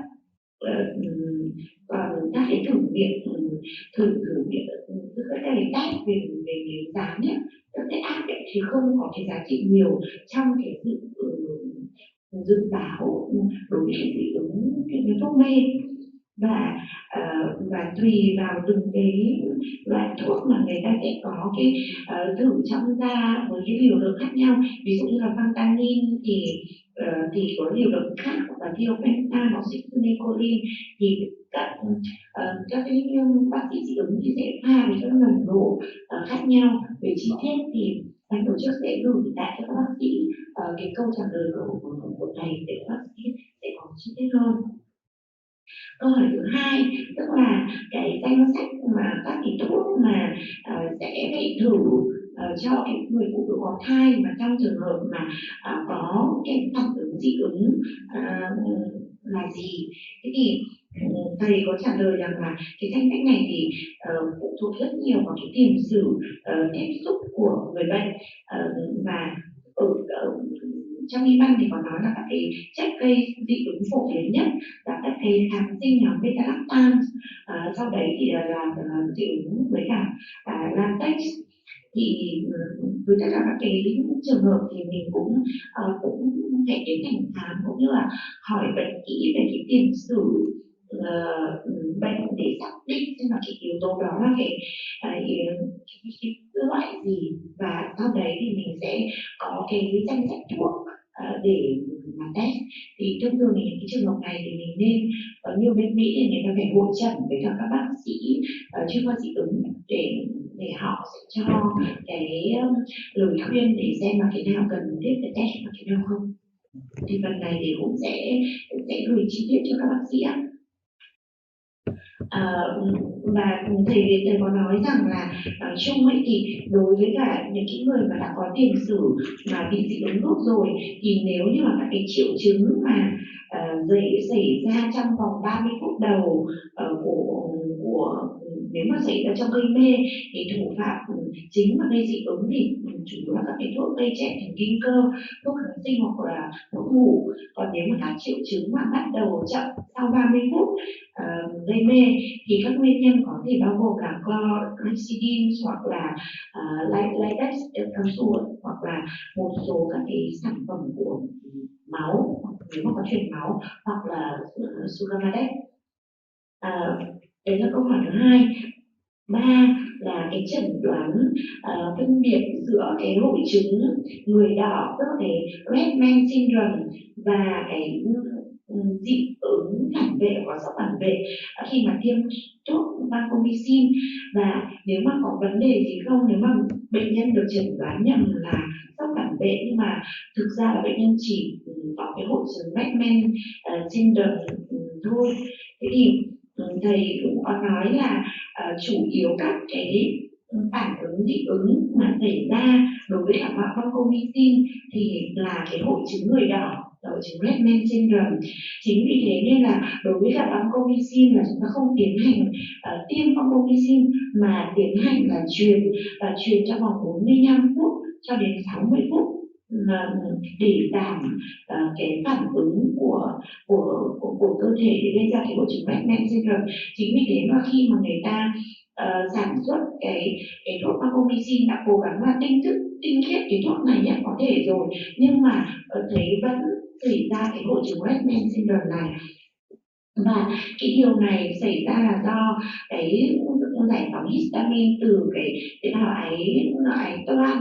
Còn các cái thử nghiệm các cái test về dán nhé, các cái app thì không có cái giá trị nhiều trong cái sự dự báo đối với dị ứng cái thuốc mê. Và tùy vào từng cái loại thuốc mà người ta sẽ có cái thử trong da với cái liều lượng khác nhau. Ví dụ như là phantanin thì có liều lượng khác, và thiopentane hoặc cyclinicolin thì các cái bác sĩ dị ứng thì sẽ pha với các nồng độ khác nhau. Về chi tiết thì ban tổ chức sẽ gửi lại cho các bác sĩ cái câu trả lời của thầy để các bác sĩ sẽ có chi tiết hơn. Câu hỏi thứ hai, tức là cái danh sách mà các cái thuốc mà sẽ phải thử cho cái người phụ nữ có thai mà trong trường hợp mà có cái phản ứng dị ứng là gì. Thế thì thầy có trả lời rằng là cái danh sách này thì phụ thuộc rất nhiều vào cái tiền sử tiếp xúc của người bệnh, và ở trong y văn thì có nói là các cái chất gây dị ứng phổ biến nhất là các cái kháng sinh nhóm beta-lactam, sau đấy thì là dị ứng với cả latex. Thì với tất cả các cái trường hợp thì mình cũng phải đến thăm khám cũng như là hỏi bệnh kỹ về cái tiền sử bệnh để xác định xem là cái yếu tố đó là cái loại gì, và sau đấy thì mình sẽ có cái danh sách thuốc để mà test. Thì thông thường những cái trường hợp này thì mình nên ở nhiều bên Mỹ thì người ta phải hội trần với các bác sĩ chuyên khoa dị ứng để họ sẽ cho cái lời khuyên để xem là cái nào cần thiết phải test và cái nào không. Thì phần này thì cũng sẽ gửi chi tiết cho các bác sĩ ạ. Và thầy có nói rằng là nói chung ấy thì đối với cả những cái người mà đã có tiền sử mà bị dị ứng thuốc rồi thì nếu như mà các cái triệu chứng mà xảy ra trong vòng 30 phút đầu của nếu mà xảy ra trong gây mê thì thủ phạm chính mà gây dị ứng thì chủ yếu là các cái thuốc gây chèn thần kinh cơ, thuốc kháng sinh hoặc là thuốc ngủ. Còn nếu mà các triệu chứng mà bắt đầu chậm sau 30 phút gây mê thì các nguyên nhân có thể bao gồm là chlorhexidine hoặc là latex cao su hoặc là một số các cái sản phẩm của máu nếu mà có chuyển máu hoặc là sugammadex. Đấy là câu hỏi thứ hai. Ba là cái chẩn đoán phân biệt giữa cái hội chứng người đỏ tức là cái red man syndrome và cái dị ứng phản vệ hoặc sốc phản vệ khi mà tiêm thuốc vancomycin. Và nếu mà có vấn đề gì không, nếu mà bệnh nhân được chẩn đoán nhầm là sốc phản vệ nhưng mà thực ra là bệnh nhân chỉ có cái hội chứng red man syndrome thôi. Thế thì thầy cũng có nói là chủ yếu các cái phản ứng dị ứng mà xảy ra đối với cả vancomycin thì là cái hội chứng người đỏ, hội chứng red man syndrome. Chính vì thế nên là đối với cả vancomycin là chúng ta không tiến hành tiêm vancomycin mà tiến hành là truyền và truyền trong vòng 45 phút cho đến 60 phút để giảm cái phản ứng của cơ thể để gây ra cái hội chứng red man syndrome. Chính vì thế mà khi mà người ta sản xuất cái thuốc vancomycin đã cố gắng là tinh khiết cái thuốc này nhất có thể rồi nhưng mà thấy vẫn xảy ra cái hội chứng red man syndrome này. Và cái điều này xảy ra là do cái giải phóng histamine từ cái tế bào ái toan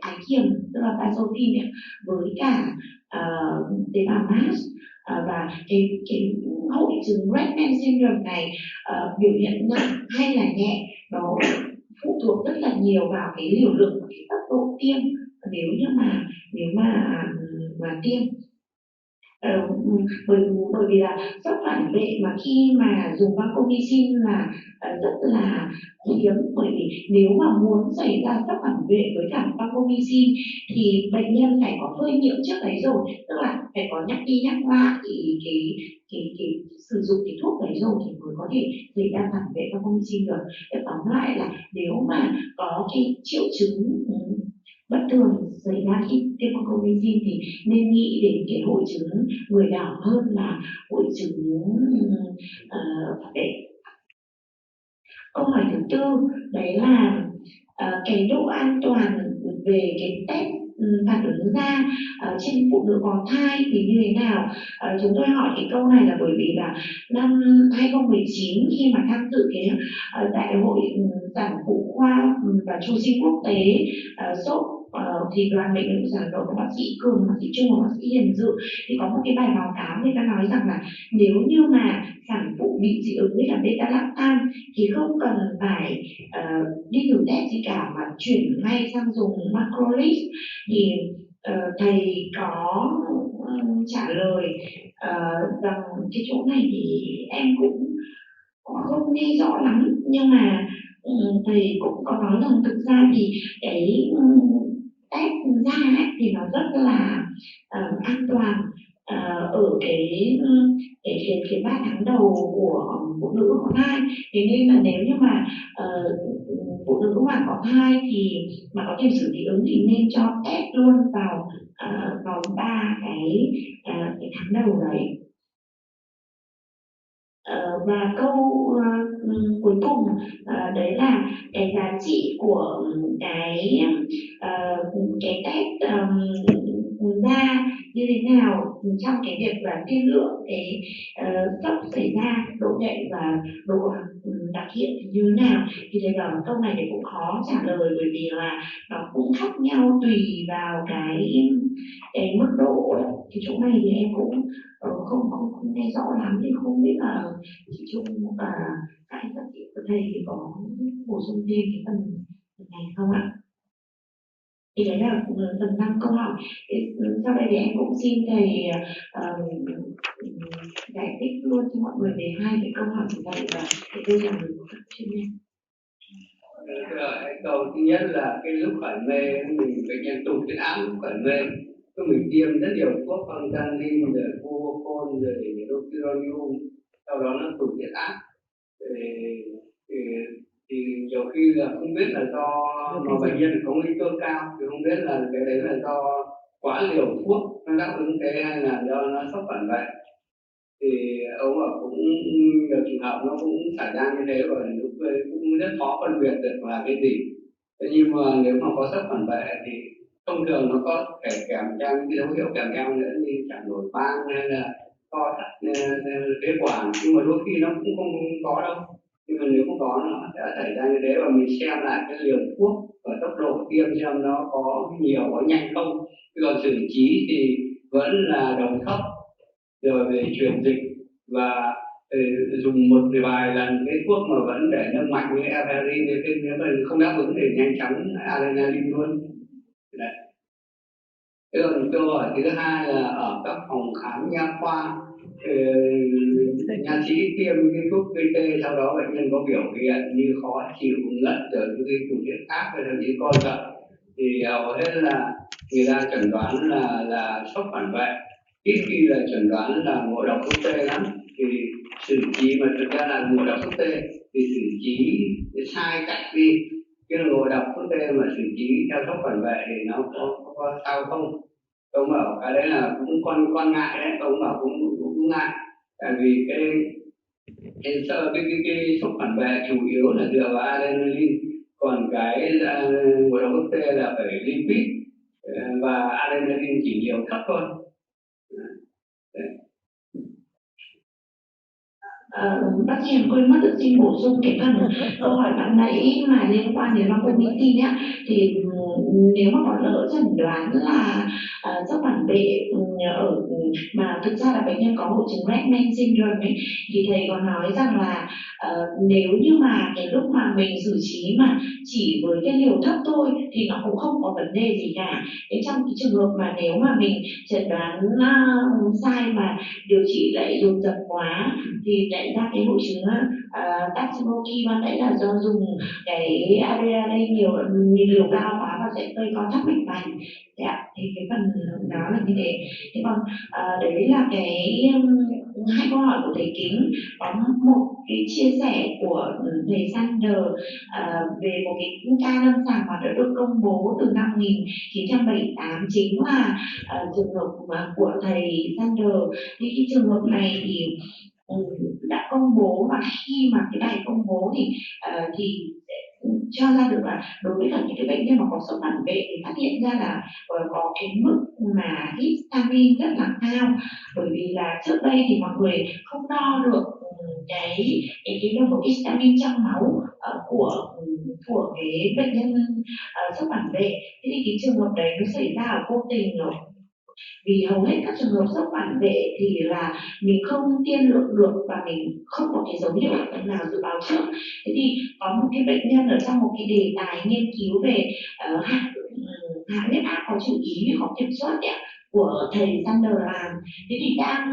ái kiềm tức là basophil với cả tế bào mast. Và cái hội chứng red man syndrome này biểu hiện nặng hay là nhẹ nó phụ thuộc rất là nhiều vào cái liều lượng và cái tốc độ tiêm nếu mà tiêm. Bởi vì là sốc phản vệ mà khi mà dùng vancomycin là rất là hiếm, bởi vì nếu mà muốn xảy ra sốc phản vệ với cả vancomycin thì bệnh nhân phải có phơi nhiễm trước đấy rồi, tức là phải có nhắc đi nhắc lại cái sử dụng cái thuốc đấy rồi thì mới có thể xảy ra phản vệ vancomycin được. Để tóm lại là nếu mà có cái triệu chứng bất thường xảy ra khi tiêm vancomycin thì nên nghĩ đến cái hội chứng người đỏ hơn là hội chứng phản vệ. Câu hỏi thứ tư đấy là cái độ an toàn về cái test phản ứng da trên phụ nữ có thai thì như thế nào? Chúng tôi hỏi cái câu này là bởi vì là năm 2019 khi mà tham dự cái đại hội sản phụ khoa và chu sinh quốc tế sốt thì đoàn bệnh viện Hà Nội có bác sĩ Cường, bác sĩ Trung và bác sĩ Hiền dự thì có một cái bài báo cáo người ta nói rằng là nếu như mà sản phụ bị dị ứng với cả beta lactam thì không cần phải đi thử test gì cả mà chuyển ngay sang dùng macrolide. Thì thầy có trả lời rằng cái chỗ này thì em cũng không nghe rõ lắm nhưng mà thầy cũng có nói rằng thực ra thì cái test da ấy, thì nó rất là an toàn ở cái 3 tháng đầu của phụ nữ có thai. Thế nên là nếu như mà phụ nữ mà có thai thì mà có tiền sử dị ứng thì nên cho test luôn vào 3 cái tháng đầu đấy. Và câu cuối cùng đấy là cái giá trị của cái test da như thế nào trong cái việc là tiên lượng cái sốc xảy ra, độ nhạy và độ đặc hiện thì như thế nào. Thì thầy bảo câu này thì cũng khó trả lời bởi vì là nó cũng khác nhau tùy vào cái mức độ ấy. Thì chỗ này thì em cũng không nghe rõ lắm thì không biết là chị Trung và các anh các chị của thầy thì có bổ sung thêm cái phần này không ạ? Thì đấy là phần 5 câu hỏi. Sau đây thì em cũng xin thầy giải thích luôn cho mọi người về hai cái câu hỏi như vậy và cái câu trả lời của các chuyên gia. Câu thứ nhất là cái lúc khởi mê mình bệnh nhân tụt huyết áp lúc khởi mê, mình tiêm rất nhiều thuốc phantanin rồi fluocon rồi ropionium, sau đó nó tụt huyết áp thì nhiều khi là không biết là do mà bệnh nhân có nguy cơ cao thì không biết là cái đấy là do quá liều thuốc nó đáp ứng thế hay là do nó sốc phản vệ. Thì ông bảo cũng nhiều trường hợp nó cũng xảy ra như thế và lúc đấy cũng rất khó phân biệt được là cái gì. Thế nhưng mà nếu mà có sốc phản vệ thì thông thường nó có thể kèm theo những cái dấu hiệu kèm theo nữa như chảy nổi ban hay là co thắt phế quản, nhưng mà đôi khi nó cũng không có đâu. Nhưng mà nếu không có nó sẽ xảy ra như thế và mình xem lại cái liều thuốc và tốc độ tiêm xem nó có nhiều có nhanh không. Còn xử trí thì vẫn là đồng thấp rồi về truyền dịch và dùng một vài lần cái thuốc mà vẫn để nâng mạnh như ephedrine, nếu mà không đáp ứng thì nhanh chóng adrenaline luôn. Đấy. Thế còn câu hỏi thứ hai là ở các phòng khám nha khoa, nha sĩ tiêm cái thuốc PT sau đó bệnh nhân có biểu hiện như khó chịu, ngất rồi cái tụt huyết áp hay thậm chí co giật thì hầu hết là người ta chẩn đoán là sốc phản vệ, ít khi là chẩn đoán là ngộ độc thuốc tê lắm. Thì xử trí mà thực ra là ngộ độc thuốc tê thì xử trí sai cách đi, cái ngộ độc thuốc tê mà xử trí theo sốc phản vệ thì nó có sao không? Ông bảo cái đấy là cũng con ngại đấy, ông bảo cũng ngại, tại vì cái sốc phản vệ chủ yếu là dựa vào adrenaline, còn cái ngộ độc thuốc tê là phải lipid và adrenaline chỉ nhiều thấp thôi. Bác sĩ em quên mất được xin bổ sung cái phần câu hỏi bạn nãy mà liên quan đến vancomycin nhá. Thì nếu mà có lỡ chẩn đoán là sốc phản vệ ở mà thực ra là bệnh nhân có hội chứng Hepner syndrome ấy, thì thầy có nói rằng là nếu như mà cái lúc mà mình xử trí mà chỉ với cái liều thấp thôi thì nó cũng không có vấn đề gì cả. Thế trong cái trường hợp mà nếu mà mình chẩn đoán sai mà điều trị lại dồn dập quá thì lại ra cái hội chứng Tatsumoki ban nãy là do dùng cái adrenaline nhiều liều cao quá và sẽ gây co thắt mạch vành. Thì cái phần đó là như thế. Thế còn đấy là cái hai câu hỏi của thầy Kính. Có một cái chia sẻ của thầy Sander về một cái ca lâm sàng mà đã được công bố từ năm 1978, chính là trường hợp của thầy Sander. Thì cái trường hợp này thì đã công bố, và khi mà cái bài công bố thì cho ra được là đối với cả những cái bệnh nhân mà có sốc phản vệ thì phát hiện ra là có cái mức mà histamine rất là cao, bởi vì là trước đây thì mọi người không đo được cái nồng độ histamine trong máu của cái bệnh nhân sốc phản vệ. Thế thì cái trường hợp đấy nó xảy ra ở vô tình rồi, vì hầu hết các trường hợp sốc phản vệ thì là mình không tiên lượng được và mình không có cái dấu hiệu nào dự báo trước. Thế thì có một cái bệnh nhân ở trong một cái đề tài nghiên cứu về hạ huyết áp có chú ý có kiểm soát của thầy Sander làm. Thế thì đang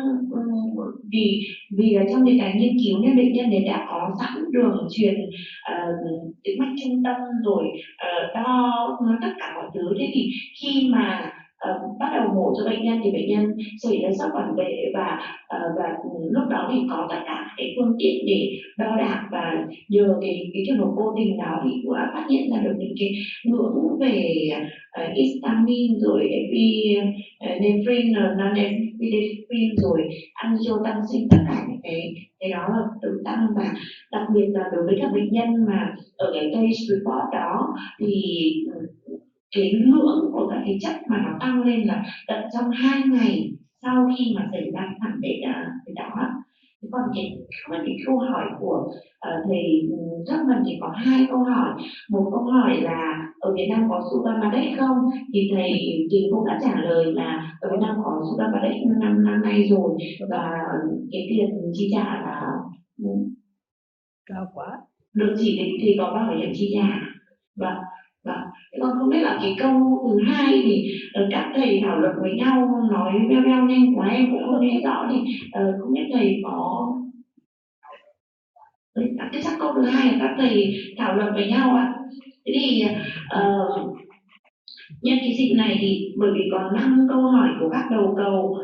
vì là trong đề tài nghiên cứu nên bệnh nhân ấy đã có sẵn đường truyền tĩnh mạch trung tâm rồi đo tất cả mọi thứ. Thế thì khi mà bắt đầu mổ cho bệnh nhân thì bệnh nhân xảy ra sốc phản vệ và lúc đó thì có tất cả cái phương tiện để đo đạc, và nhờ cái trường hợp vô tình đó thì cũng đã phát hiện ra được những cái ngưỡng về histamine rồi epinephrine, non-epinephrine rồi angiotensin, tất cả những cái đó là tự tăng. Và đặc biệt là đối với các bệnh nhân mà ở cái case report đó thì cái lượng của các cái chất mà nó tăng lên là tận trong 2 ngày sau khi mà xảy ra phản vệ đó. Còn cái câu hỏi của thầy Trâm thì có 2 câu hỏi. Một câu hỏi là ở Việt Nam có Sugammadex không? Thì thầy Kính cũng đã trả lời là ở Việt Nam có Sugammadex năm nay rồi, và cái tiền chi trả là cao quá, được chỉ định thì có bảo hiểm chi trả. Và Vâng. Thế còn không biết là cái câu thứ hai thì các thầy thảo luận với nhau nói veo veo nhanh quá em cũng không nghe rõ thì không biết thầy có cái chắc câu thứ hai là các thầy thảo luận với nhau ạ. Thế thì nhân cái dịp này thì bởi vì có 5 câu hỏi của các đầu cầu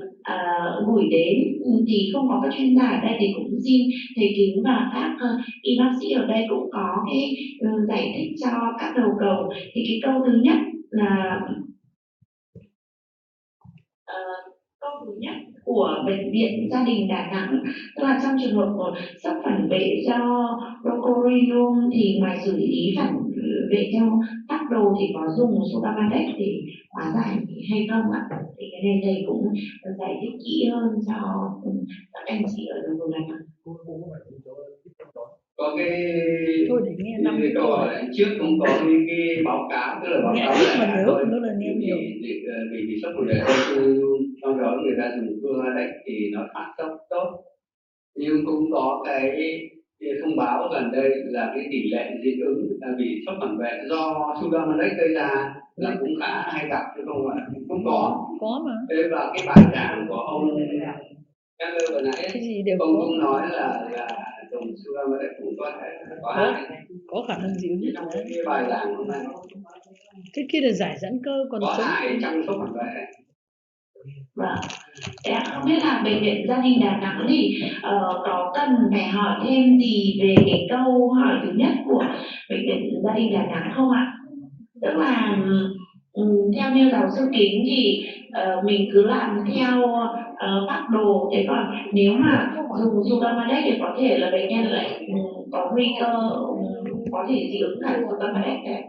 gửi đến thì không có các chuyên gia ở đây thì cũng xin thầy Kính và các y bác sĩ ở đây cũng có cái giải thích cho các đầu cầu. Thì cái câu thứ nhất là câu thứ nhất của Bệnh viện Gia đình Đà Nẵng, tức là trong trường hợp của sốc phản vệ do Rocorrium thì ngoài xử lý phản vệ theo phác đồ thì có dùng Sudamadex để hóa giải hay không ạ? Thì cái này thầy cũng giải thích kỹ hơn cho các anh chị ở đồng vùng Đà Nẵng. Có cái câu hỏi trước cũng có cái báo cáo, tức là báo cáo là thôi vì sốc phản vệ trong đó người ta dùng Sudamadex thì nó phát sốc tốt, nhưng cũng có cái thông báo gần đây là cái tỷ lệ dị ứng vì sốc phản vệ do Sudamadex gây ra là cũng khá hay gặp, chứ không phải cũng có mà. Thế và cái bài giảng của ông Hepner vừa nãy ông cũng nói là dùng Sudamadex cũng có hại, có khả năng dị ứng trong cái bài giảng hôm nay. Cái kia là giải giãn cơ, còn có hại trong sốc phản vệ. Vâng. Không biết là Bệnh viện Gia đình Đà Nẵng thì có cần phải hỏi thêm gì về cái câu hỏi thứ nhất của Bệnh viện Gia đình Đà Nẵng không ạ? Tức là theo như giáo sư Kính thì mình cứ làm theo phác đồ, thế còn nếu mà dùng Sudamadex thì có thể là bệnh nhân lại có nguy cơ có thể dị ứng cả Sudamadex đấy.